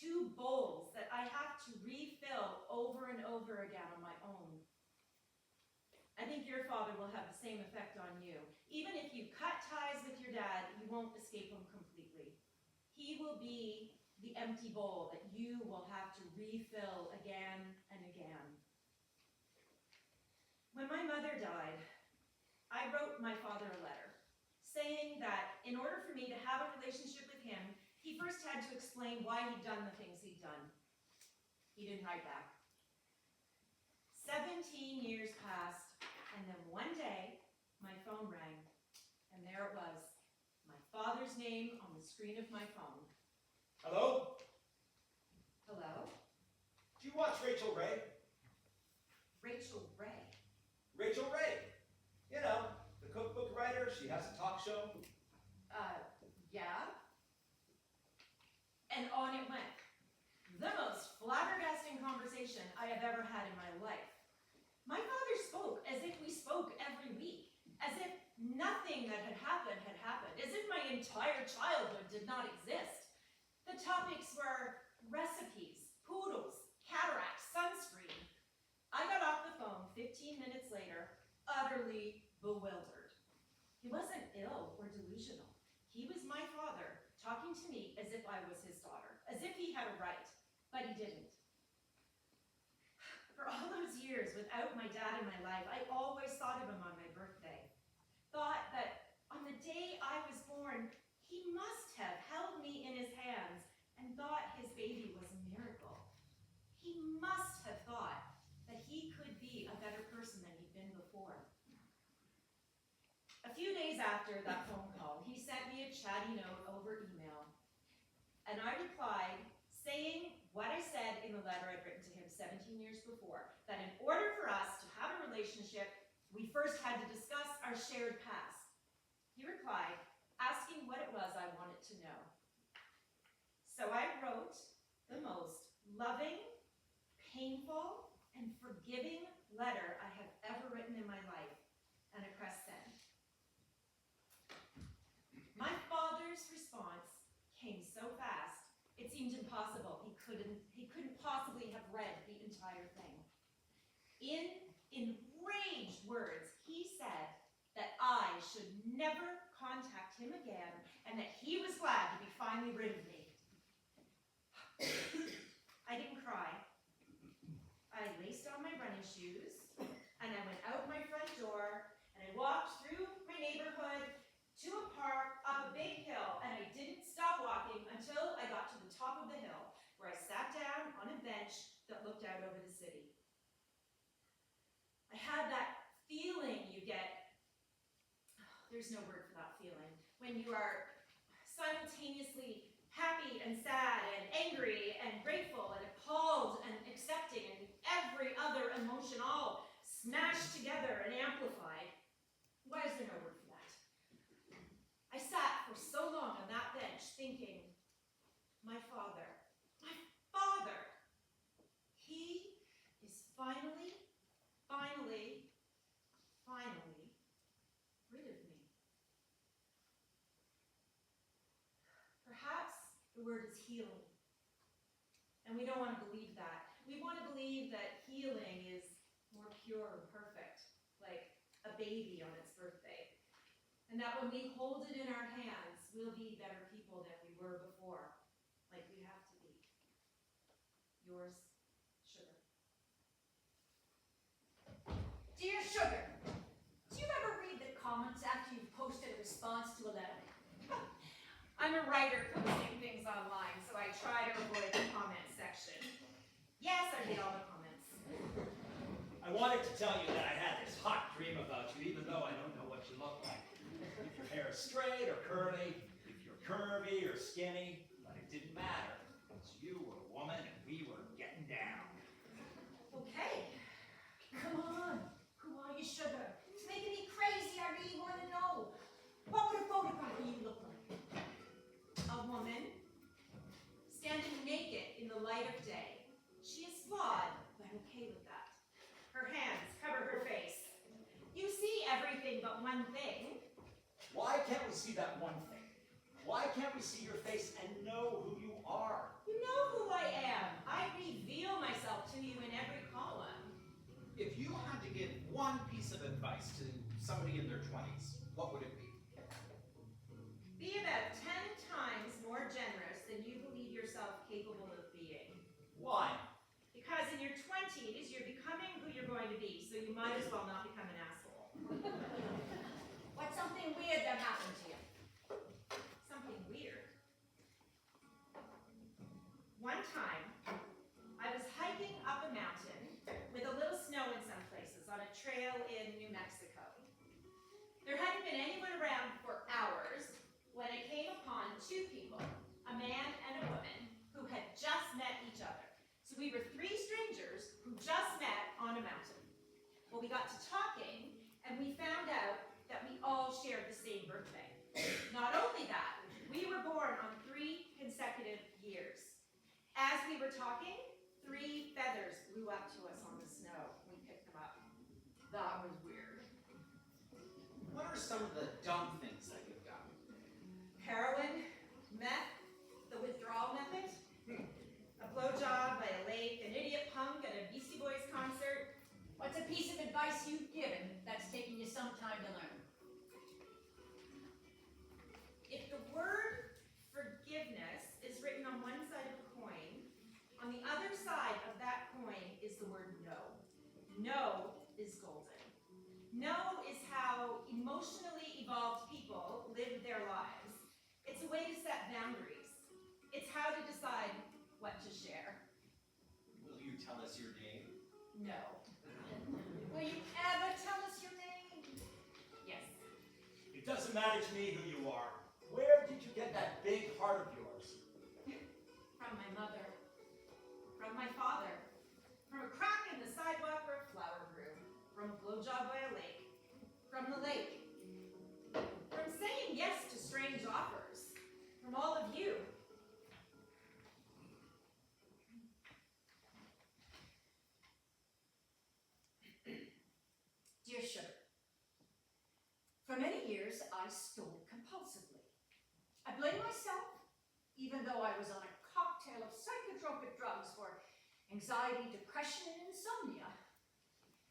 2 bowls that I have to refill over and over again on my own. I think your father will have the same effect on you. Even if you cut ties with your dad, you won't escape him completely. He will be the empty bowl that you will have to refill again and again. When my mother died, I wrote my father a letter saying that in order for me to have a relationship with him, he first had to explain why he'd done the things he'd done. He didn't write back. 17 years passed, and then one day, my phone rang, and there it was, my father's name on the screen of my phone. Hello? Hello? Do you watch Rachel Ray? Rachel Ray. Rachel Ray. You know, the cookbook writer. She has a talk show. Yeah? And on it went. The most flabbergasting conversation I have ever had in my life. My father spoke as if we spoke every week, as if nothing that had happened, as if my entire childhood did not exist. The topics were recipes, poodles, cataracts, sunscreen. I got off the phone 15 minutes later, utterly bewildered. He wasn't ill or delusional. He was my father, talking to me as if I was his daughter, as if he had a right, but he didn't. For all those years without my dad in my life, I always thought of him on my birthday. Thought that on the day I was born, he must have held me in his hands and thought his baby was a miracle. He must have thought that he could be a better person than he'd been before. A few days after that phone call, he sent me a chatty note over email, and I replied saying what I said in the letter I'd written to him 17 years before, that in order for us to have a relationship, we first had to discuss our shared past. He replied, asking what it was I wanted to know. So I wrote the most loving, painful, and forgiving letter I have ever written in my life, and I pressed send. My father's response came so fast, it seemed impossible. He couldn't possibly have read the entire thing. In enraged words, he said that I should never contact him again and that he was glad to be finally rid of me. I didn't cry. I laced on my running shoes and I went out my front door and I walked through my neighborhood to a park up a big hill, and I didn't stop walking until I got to the top of the hill, where I sat down on a bench that looked out over the city. I had that feeling you get, there's no word for that feeling, when you are simultaneously happy and sad and angry and grateful and appalled and accepting and every other emotion all smashed together and amplified. Why is there no word for that? I sat for so long on that bench thinking, my father, he is finally rid of me. Perhaps the word is healing. And we don't want to believe that. We want to believe that healing is more pure and perfect, like a baby on its birthday. And that when we hold it in our hands, we'll be better people than we were before, like we have to be. Yours, Sugar. Dear Sugar, do you ever read the comments after you've posted a response to a letter? I'm a writer posting things online, so I try to avoid the comment section. Yes, I read all the comments. I wanted to tell you that I had this hot dream about you, even though I don't know what you look like. If your hair is straight or curly, if you're curvy or skinny, but it didn't matter, because you were a woman and we were getting down. Okay. Come on. Who are you, Sugar? It's making me crazy. I really want to know. What would a photograph of you look like? A woman standing naked in the light of day. She is flawed, but okay with that. Her hands cover her face. You see everything but one thing. Why can't we see that one thing? Why can't we see your face and know who you are? You know who give one piece of advice to somebody in their 20s, what would it be? Be about 10 times more generous than you believe yourself capable of being. Why? Because in your 20s, you're becoming who you're going to be, so you might as well not become an asshole. What's something weird that happened to you? Something weird. One time, I was hiking up a mountain with a little snow in some places on a trail in New Mexico. There hadn't been anyone around for hours when I came upon two people, a man and a woman, who had just met each other. So we were three strangers who just met on a mountain. Well, we got to talking, and we found out that we all shared the same birthday. Not only that, we were born on 3 consecutive years. As we were talking, 3 feathers blew up to us on the snow. We picked them up. That was weird. What are some of the dumb things that you've done? Heroin, meth, the withdrawal method, a blowjob by a lake, an idiot punk at a Beastie Boys concert. What's a piece of advice you've given that's taken you some time to learn? If the word forgiveness is written on one side of a coin, on the other side of that coin is the word no. No is golden. No is how emotionally evolved people live their lives. It's a way to set boundaries. It's how to decide what to share. Will you tell us your name? No. Will you ever tell us your name? Yes. It doesn't matter to me who you are. Where did you get that big heart of yours? From my mother. From my father. From a crack in the sidewalk where a flower grew. From a blowjob by a lake. From the lake. From saying yes to strange offers. From all of you. Dear Sugar, for many years I stole compulsively. I blame myself, even though I was on a cocktail of psychotropic drugs for anxiety, depression, and insomnia.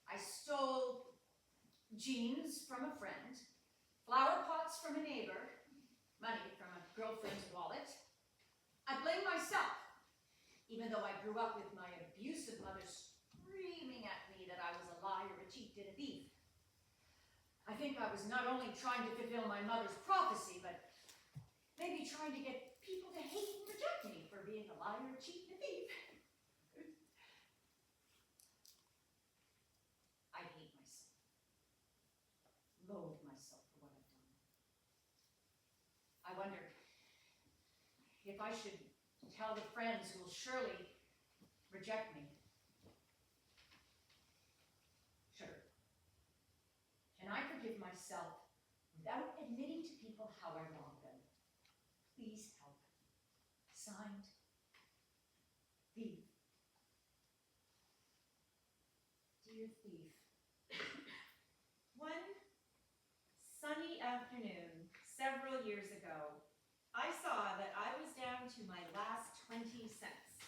I stole jeans from a friend, flower pots from a neighbor, money from a girlfriend's wallet. I blame myself, even though I grew up with my abusive mother screaming at me that I was a liar, a cheat, and a thief. I think I was not only trying to fulfill my mother's prophecy, but maybe trying to get people to hate and reject me for being a liar, a cheat, and a thief. I hate myself. Loathe myself for what I've done. I wonder if I should tell the friends who will surely reject me. Sure. Can I forgive myself without admitting to people how I wronged them? Please help. Signed, Thief. Dear Thief. One sunny afternoon, several years ago, I saw that I was down to my last 20 cents.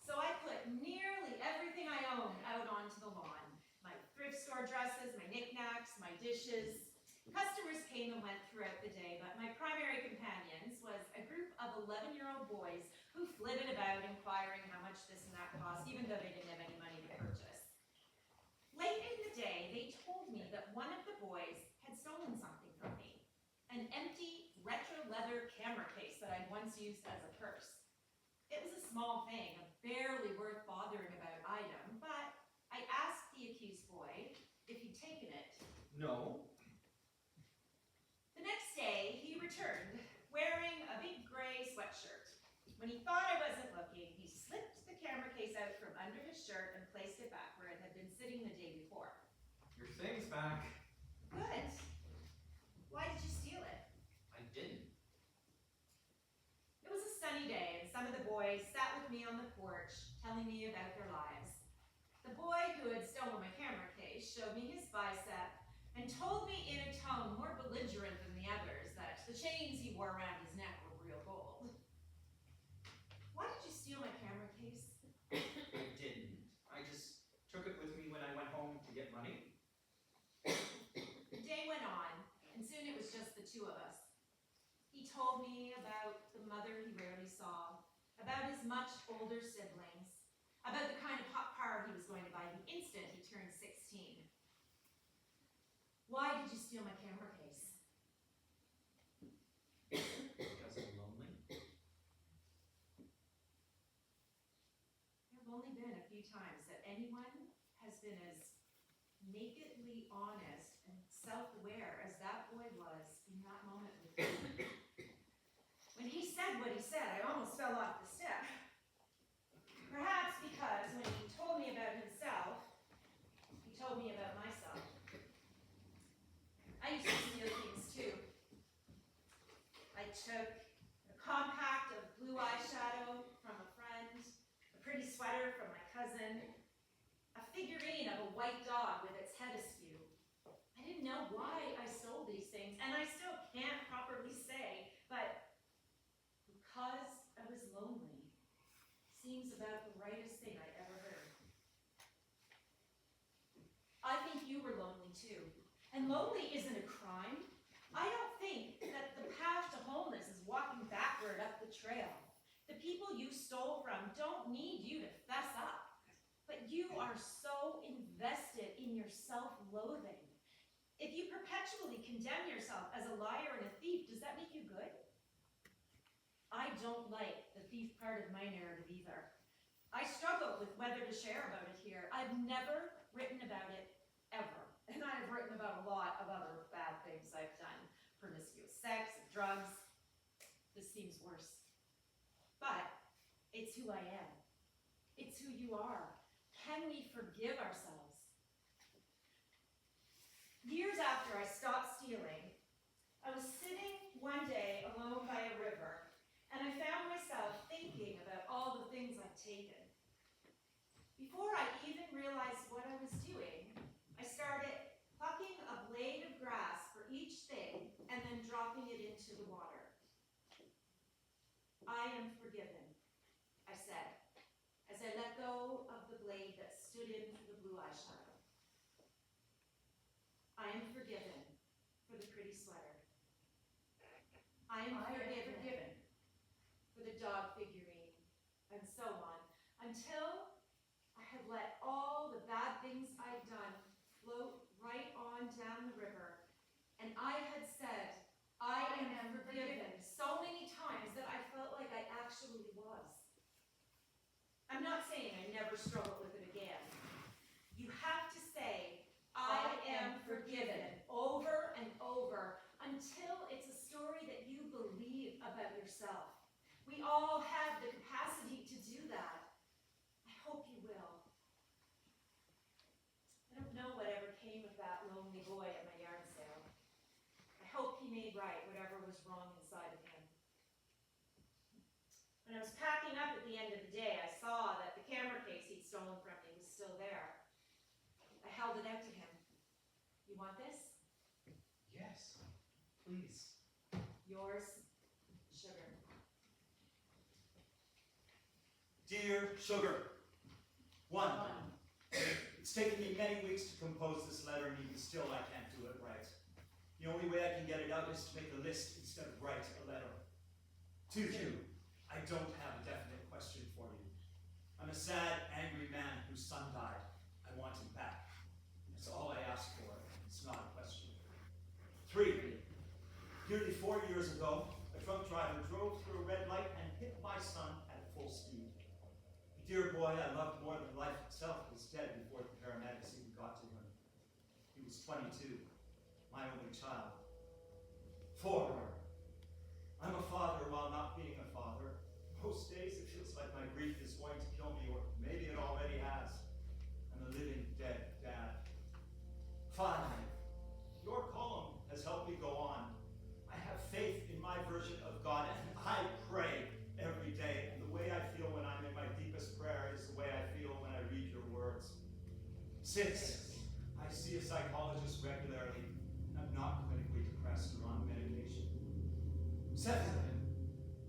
So I put nearly everything I owned out onto the lawn. My thrift store dresses, my knickknacks, my dishes. Customers came and went throughout the day, but my primary companions was a group of 11-year-old boys who flitted about inquiring how much this and that cost, even though they didn't have any money to purchase. Late in the day, they told me that one of the boys had stolen something from me. An empty, retro leather camera case that I'd once used as a purse. It was a small thing, a barely worth bothering about item, but I asked the accused boy if he'd taken it. No. The next day, he returned, wearing a big gray sweatshirt. When he thought I wasn't looking, he slipped the camera case out from under his shirt and placed it back where it had been sitting the day before. Your thing's back. Good. Why did you steal it? I didn't. It was a sunny day, and some of the boys sat with me on the porch, telling me about their lives. The boy who had stolen my camera case showed me his bicep and told me in a tone more belligerent than the others that the chains he wore around his neck were real gold. Why did you steal my camera case? I didn't. I just took it with me when I went home to get money. two of us. He told me about the mother he rarely saw, about his much older siblings, about the kind of hot car he was going to buy the instant he turned 16. Why did you steal my camera case? Because I'm lonely. There have only been a few times that anyone has been as nakedly honest and self-aware as that boy was in that moment with me. When he said what he said, I almost fell off the step. Perhaps because when he told me about himself, he told me about myself. I used to steal things too. I took a compact of blue eyeshadow from a friend, a pretty sweater from my cousin, a figurine of a white dog with its head askew. I didn't know why I sold these things, and I still can't properly say, but because I was lonely seems about the rightest thing I'd ever heard. I think you were lonely too, and lonely isn't a crime. I don't think that the path to wholeness is walking backward up the trail. The people you stole from don't need you to fess up. But you are so invested in your self-loathing. If you perpetually condemn yourself as a liar and a thief, does that make you good? I don't like the thief part of my narrative either. I struggle with whether to share about it here. I've never written about it, ever. And I've written about a lot of other bad things I've done. Promiscuous sex, drugs. This seems worse. But it's who I am. It's who you are. Can we forgive ourselves? Years after I stopped stealing, I was sitting one day alone by a river, and I found myself thinking about all the things I'd taken. Before I even realized what I was doing, I started plucking a blade of grass for each thing and then dropping it into the water. I am forgiven, I said, as I let go of the blade that stood in for the blue eyeshadow. I am forgiven for the pretty sweater. I am forgiven for the dog figurine, and so on, until I had let all the bad things I'd done float right on down the river, and I had said, I am forgiven so many times that I felt like I actually was. I'm not saying I never struggled with it again. You have to say, I am forgiven over and over until it's a story that you believe about yourself. We all have the capacity to do that. I hope you will. I don't know whatever came of that lonely boy at my yard sale. I hope he made right whatever was wrong inside of him. When I was packing up at the end of the day, I saw that the camera case he'd stolen from me was still there. I held it out to him. You want this? Yes, please. Yours, Sugar. Dear Sugar, one. It's taken me many weeks to compose this letter, and even still I can't do it right. The only way I can get it out is to make a list instead of write a letter. To you, I don't have a definite question for you. I'm a sad, angry man whose son died. I want him back. That's all I ask for. It's not a question. 3. Nearly 4 years ago, a drunk driver drove through a red light and hit my son at full speed. The dear boy I loved more than life itself was dead before the paramedics even got to him. He was 22, my only child. 4. I'm a father while not being a father. Most days it feels like my grief is going to kill me, or maybe it already has. I'm a living dead dad. 5. Your column has helped me go on. I have faith in my version of God, and I pray every day. And the way I feel when I'm in my deepest prayer is the way I feel when I read your words. 6. I see a psychologist regularly, and I'm not clinically depressed or on medication. 7.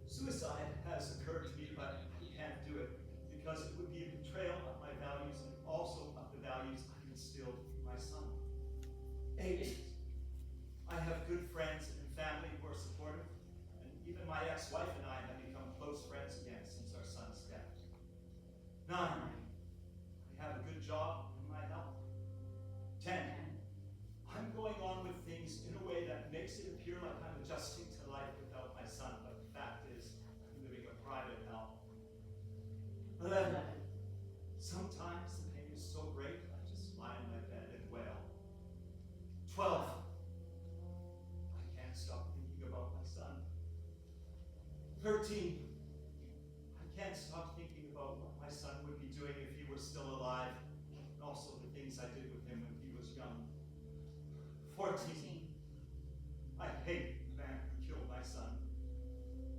Suicide has occurred to me, but I can't do it because it would be a betrayal of my values and also of the values I instilled in my son. 8. I have good friends and family 13. I can't stop thinking about what my son would be doing if he were still alive, and also the things I did with him when he was young. 14. I hate the man who killed my son.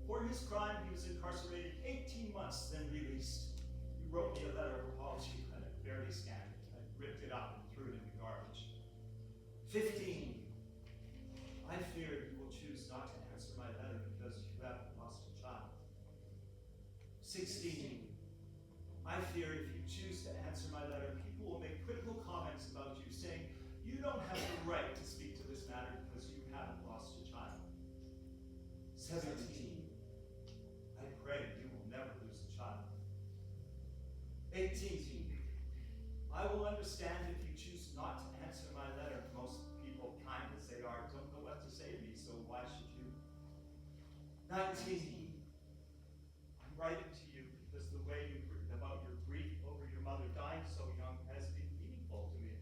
For his crime, he was incarcerated 18 months, then released. He wrote me a letter of apology, and I barely scanned it. I ripped it up and threw it in the garbage. 15. I fear you will choose not to answer my letter because you have lost a child. 16. I fear if you choose to answer my letter, people will make critical comments about you, saying you don't have the right to speak to this matter because you haven't lost a child. 17. I pray you will never lose a child. 18. I will understand if you choose not to answer my letter. Most people, kind as they are, don't know what to say to me, so why should you? 19. I'm writing to you because the way you've written about your grief over your mother dying so young has been meaningful to me.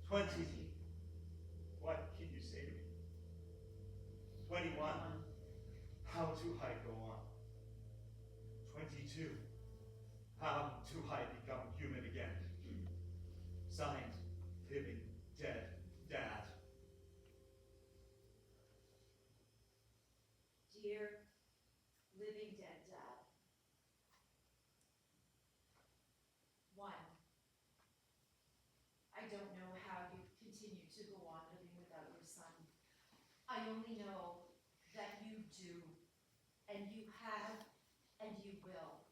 20. What can you say to me? 21. How do I go on? 22. How do I become human again? Signed, Living Dead Dad. Dear Living Dead Dad. 1. I don't know how you continue to go on living without your son. I only know that you do, and you have, and you will.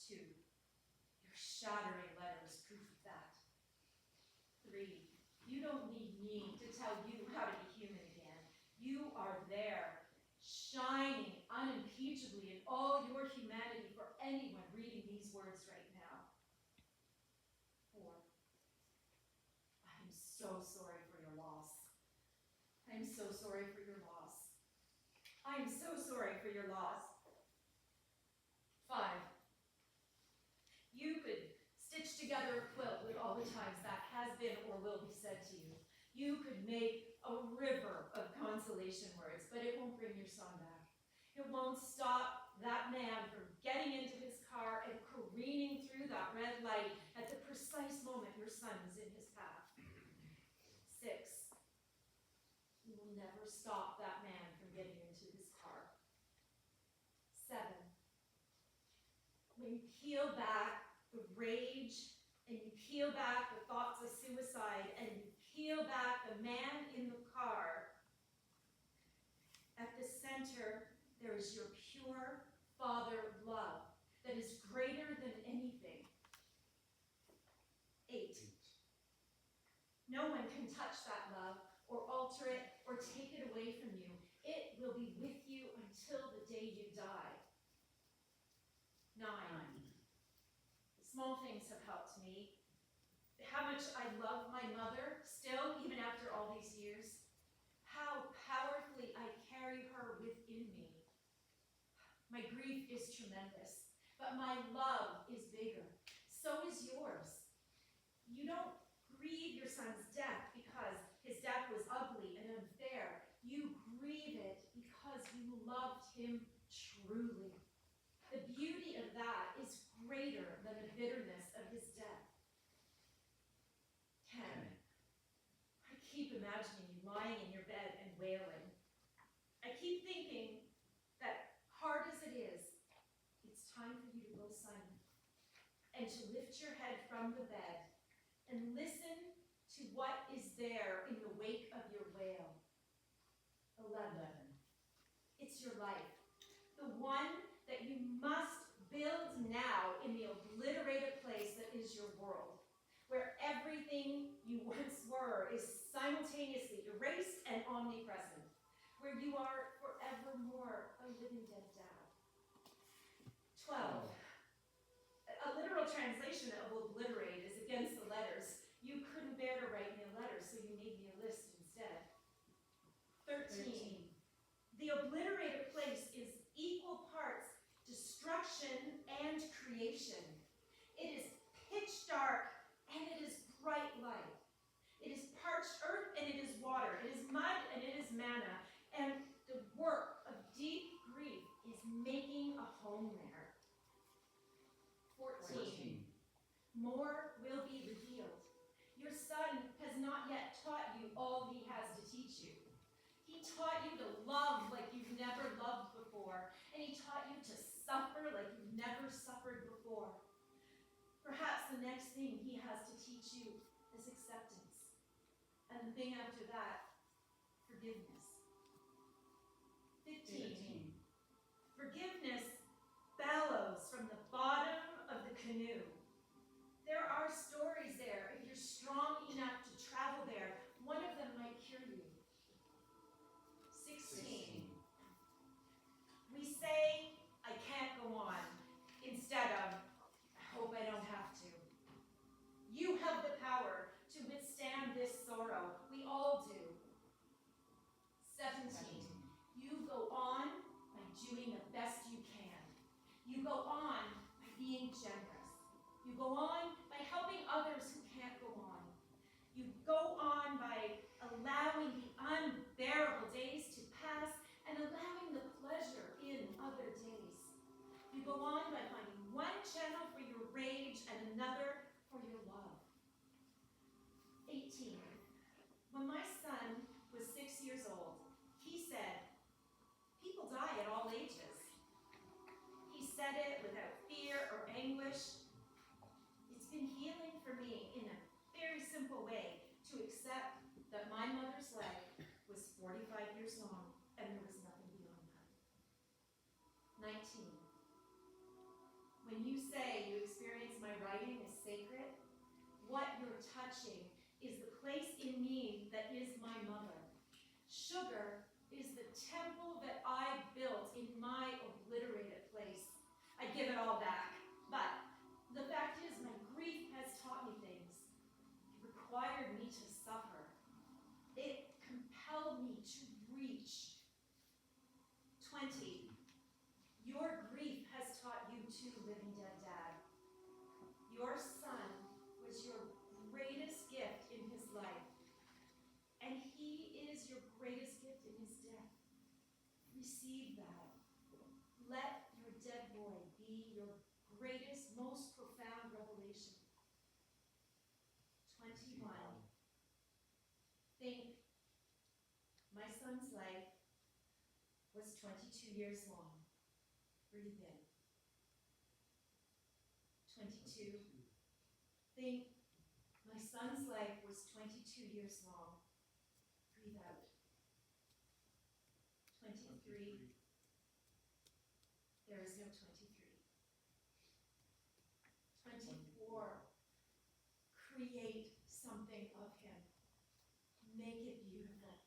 2. Your shattering letter is proof of that. 3. You don't need me to tell you how to be human again. You are there, shining unimpeachably in all your humanity for anyone reading these words right now. 4. I'm so sorry for your loss. I'm so sorry for your loss. I'm so sorry for your loss. 5. You could stitch together a quilt with all the times that has been or will be said to you. You could make a river of consolation words, but it won't bring your son back. It won't stop that man from getting into his car and careening through that red light at the precise moment your son is in his path. 6. You will never stop that man from getting into his car. 7. When you peel back the rage, and you peel back the thoughts of suicide, and you peel back the man in the car, at the center, there is your pure father love that is greater than anything. 8. No one can touch that love, or alter it, or take it away from you. It will be with you until the day you die. 9. Small things have helped me. How much I love my mother still, even after all these years. How powerfully I carry her within me. My grief is tremendous, but my love is bigger. So is yours. You don't grieve your son's death because his death was ugly and unfair. You grieve it because you loved him truly. The beauty of that is greater than the bitterness of his death. 10. I keep imagining you lying in your bed and wailing. I keep thinking that, hard as it is, it's time for you to go silent and to lift your head from the bed and listen to what is there in the wake of your wail. 11. It's your life, the one that you must build now in the obliterated place that is your world, where everything you once were is simultaneously erased and omnipresent, where you are forevermore a living dead dad. 12. A literal translation of obliterate is against the letters. You couldn't bear to write me a letter, so you made me a list instead. 13. The obliterated place is equal parts destruction and creation. It is pitch dark and it is bright light. It is parched earth and it is water. It is mud and it is manna. And the work of deep home there. 14. More will be revealed. Your son has not yet taught you all he has to teach you. He taught you to love like you've never loved before, and he taught you to suffer like you've never suffered before. Perhaps the next thing he has to teach you is acceptance. And the thing after that, forgiveness. 15. Forgiveness bellows from the bottom of the canoe. There are stories there. If you're strong enough to travel there, one of them might cure you. 16. We say, I can't go on, instead of, I hope I don't have to. You have the power to withstand this sorrow. We all do. 17. You go on by doing the best you can. You go on by being generous. You go on by helping others who can't go on. You go on by allowing the unbearable days to pass and allowing the pleasure in other days. You go on by finding one channel for your rage and another for your love. 18. When my son was 6 years old, he said, people die at all ages. He said it without fear or anguish. It's been healing for me in a very simple way to accept that my mother's life was 45 years long and there was nothing beyond that. 19. When you say you experience my writing as sacred, what you're touching is the place in me that is my mother. Sugar is the temple that I built in my obliterated place. I give it all back, but the fact is my grief has taught me things. It required me to suffer. It compelled me to reach. 20. Your grief has taught you too, living dead dad. Your son was your greatest gift in his life, and he is your greatest gift in his death. Receive that. Let your dead boy be your greatest, most profound revelation. 21. Think, my son's life was 22 years long. Breathe in. 22. Think, my son's life was 22 years long. Breathe out. 23. There is no 23. 24. Create something of him. Make it beautiful.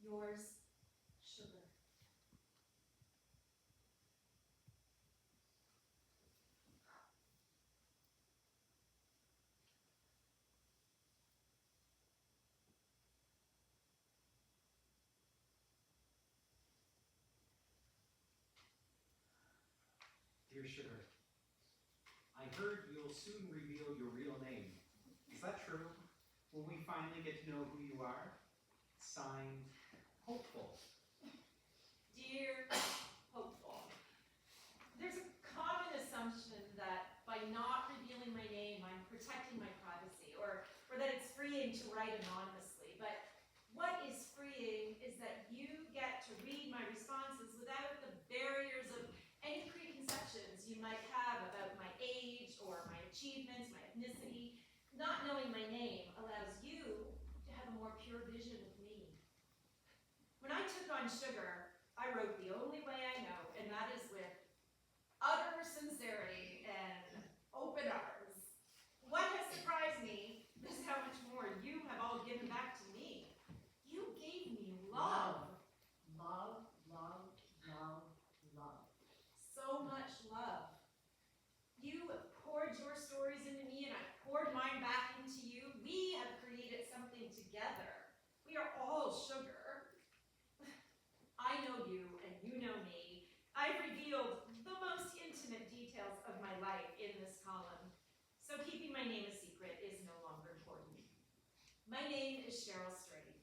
Yours, Sugar. Dear Sugar, I heard you'll soon reveal your real name. Is that true? Will we finally get to know who you are? Signed, Hopeful. Dear Hopeful, there's a common assumption that by not revealing my name, I'm protecting my privacy, or that it's freeing to write anonymously. But what is freeing is that you get to read my responses without the barriers of any preconceptions you might have about my age or my achievements, my ethnicity. Not knowing my name allows you to have a more pure vision of me. When I took on Sugar, I wrote the only way I know, and that is with utter sincerity and open arms. What has surprised me is how much more you have all given back to me. You gave me love. Love, love, love, love. So much love. You have poured your stories into me, and I've poured mine back into you. We have created something together. We are all Sugar. I know you, and you know me. I've revealed the most intimate details of my life in this column, so keeping my name a secret is no longer important. My name is Cheryl Straight.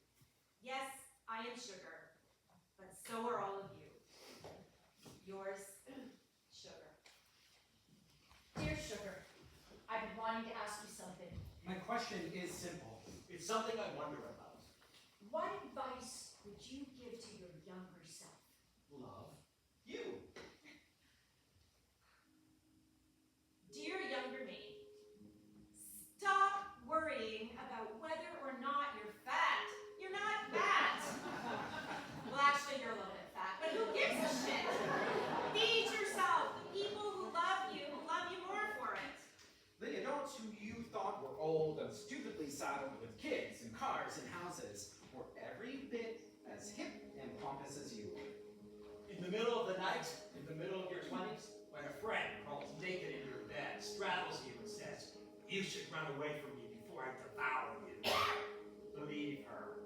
Yes, I am Sugar, but so are all of you. Yours, dying to ask you something. My question is simple. It's something I wonder about. What advice would you give to your younger self? Love you. Dear younger me, stop worrying about whether or not you're fat. You're not fat. Well, actually, you're a little bit fat, but who gives a shit? Feed yourself. The people who love you will love you more for it. The adults who you thought were old and stupidly saddled with kids and cars and houses were every bit as hip and pompous as you. In the middle of the night, in the middle of your 20s, when a friend crawls naked into your bed, straddles you and says, "You should run away from me before I devour you." Believe her.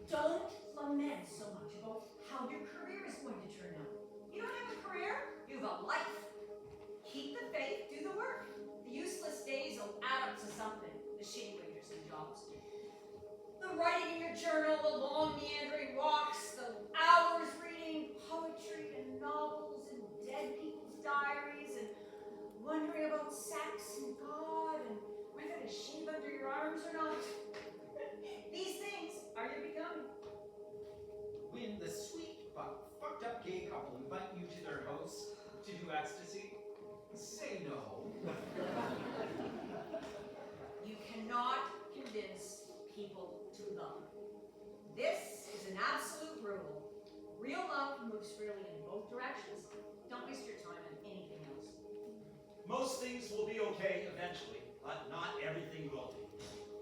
Don't lament so much about how your career is going to turn out. You don't have a career, you have a life. Keep the faith, do the work. The useless days will add up to something. The shitty wages and jobs. The writing in your journal, the long meandering walks, the hours reading poetry and novels and dead people's diaries and wondering about sex and God and whether to shave under your arms or not. These things are your becoming. When the sweet but fucked up gay couple invite you to their house to do ecstasy, say no. You cannot convince people to love. This is an absolute rule. Real love moves freely in both directions. Don't waste your time on anything else. Most things will be okay eventually, but not everything will be.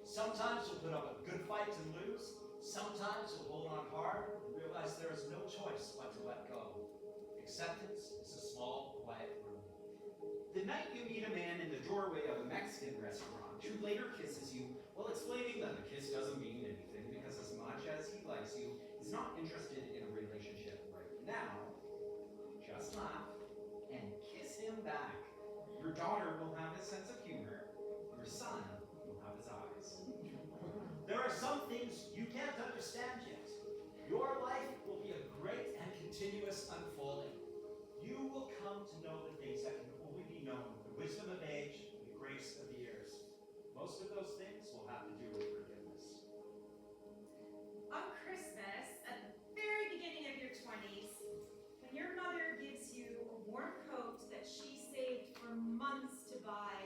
Sometimes you'll put up a good fight and lose. Sometimes you'll hold on hard and realize there is no choice but to let go. Acceptance is a small, quiet room. The night you meet a man in the doorway of a Mexican restaurant who later kisses you while explaining that the kiss doesn't mean anything because as much as he likes you, he's not interested in a relationship right now, just laugh and kiss him back. Your daughter will have his sense of humor. Your son will have his eyes. There are some things you can't understand yet. Your life will be a great and continuous unfolding. You will come to know the things that can only be known with the wisdom of age and the grace of years. Most of those things will have to do with forgiveness. On Christmas, at the very beginning of your 20s, when your mother gives you a warm coat that she saved for months to buy,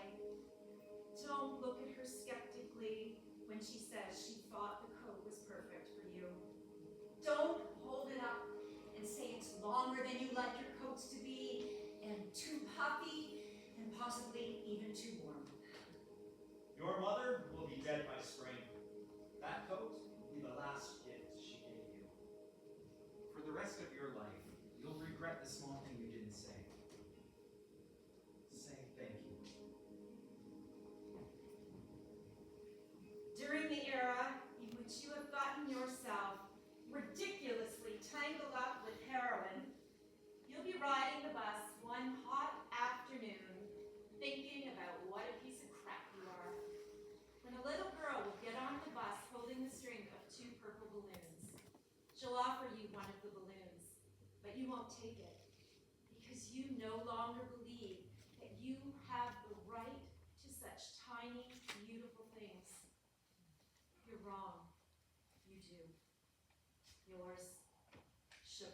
don't look at her skeptically when she says she thought the coat was perfect for you. Don't hold it up and say it's longer than you like your coats to be, and too puffy, and possibly even too warm. Your mother will be dead by spring. That coat will be the last gift she gave you. For the rest of your life, you'll regret the small thing you didn't say. Say thank you. During the era in which you have gotten yourself ridiculously tangled up with heroin, you'll be riding the bus one hot afternoon, thinking about what a piece of crap you are. When a little girl will get on the bus holding the string of 2 purple balloons. She'll offer you one of the balloons, but you won't take it because you no longer believe that you have the right to such tiny, beautiful things. You're wrong. You do. Yours, Sugar.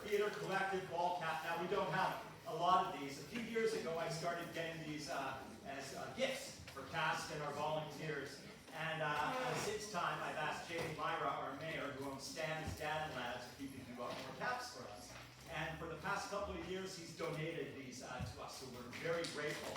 Theater Collective ball cap. Now, we don't have a lot of these. A few years ago, I started getting these as gifts for cast and our volunteers. And since time, I've asked Jamie Myra, our mayor, who owns Stan's Dad and Labs, if he could do more caps for us. And for the past couple of years, he's donated these to us, so we're very grateful.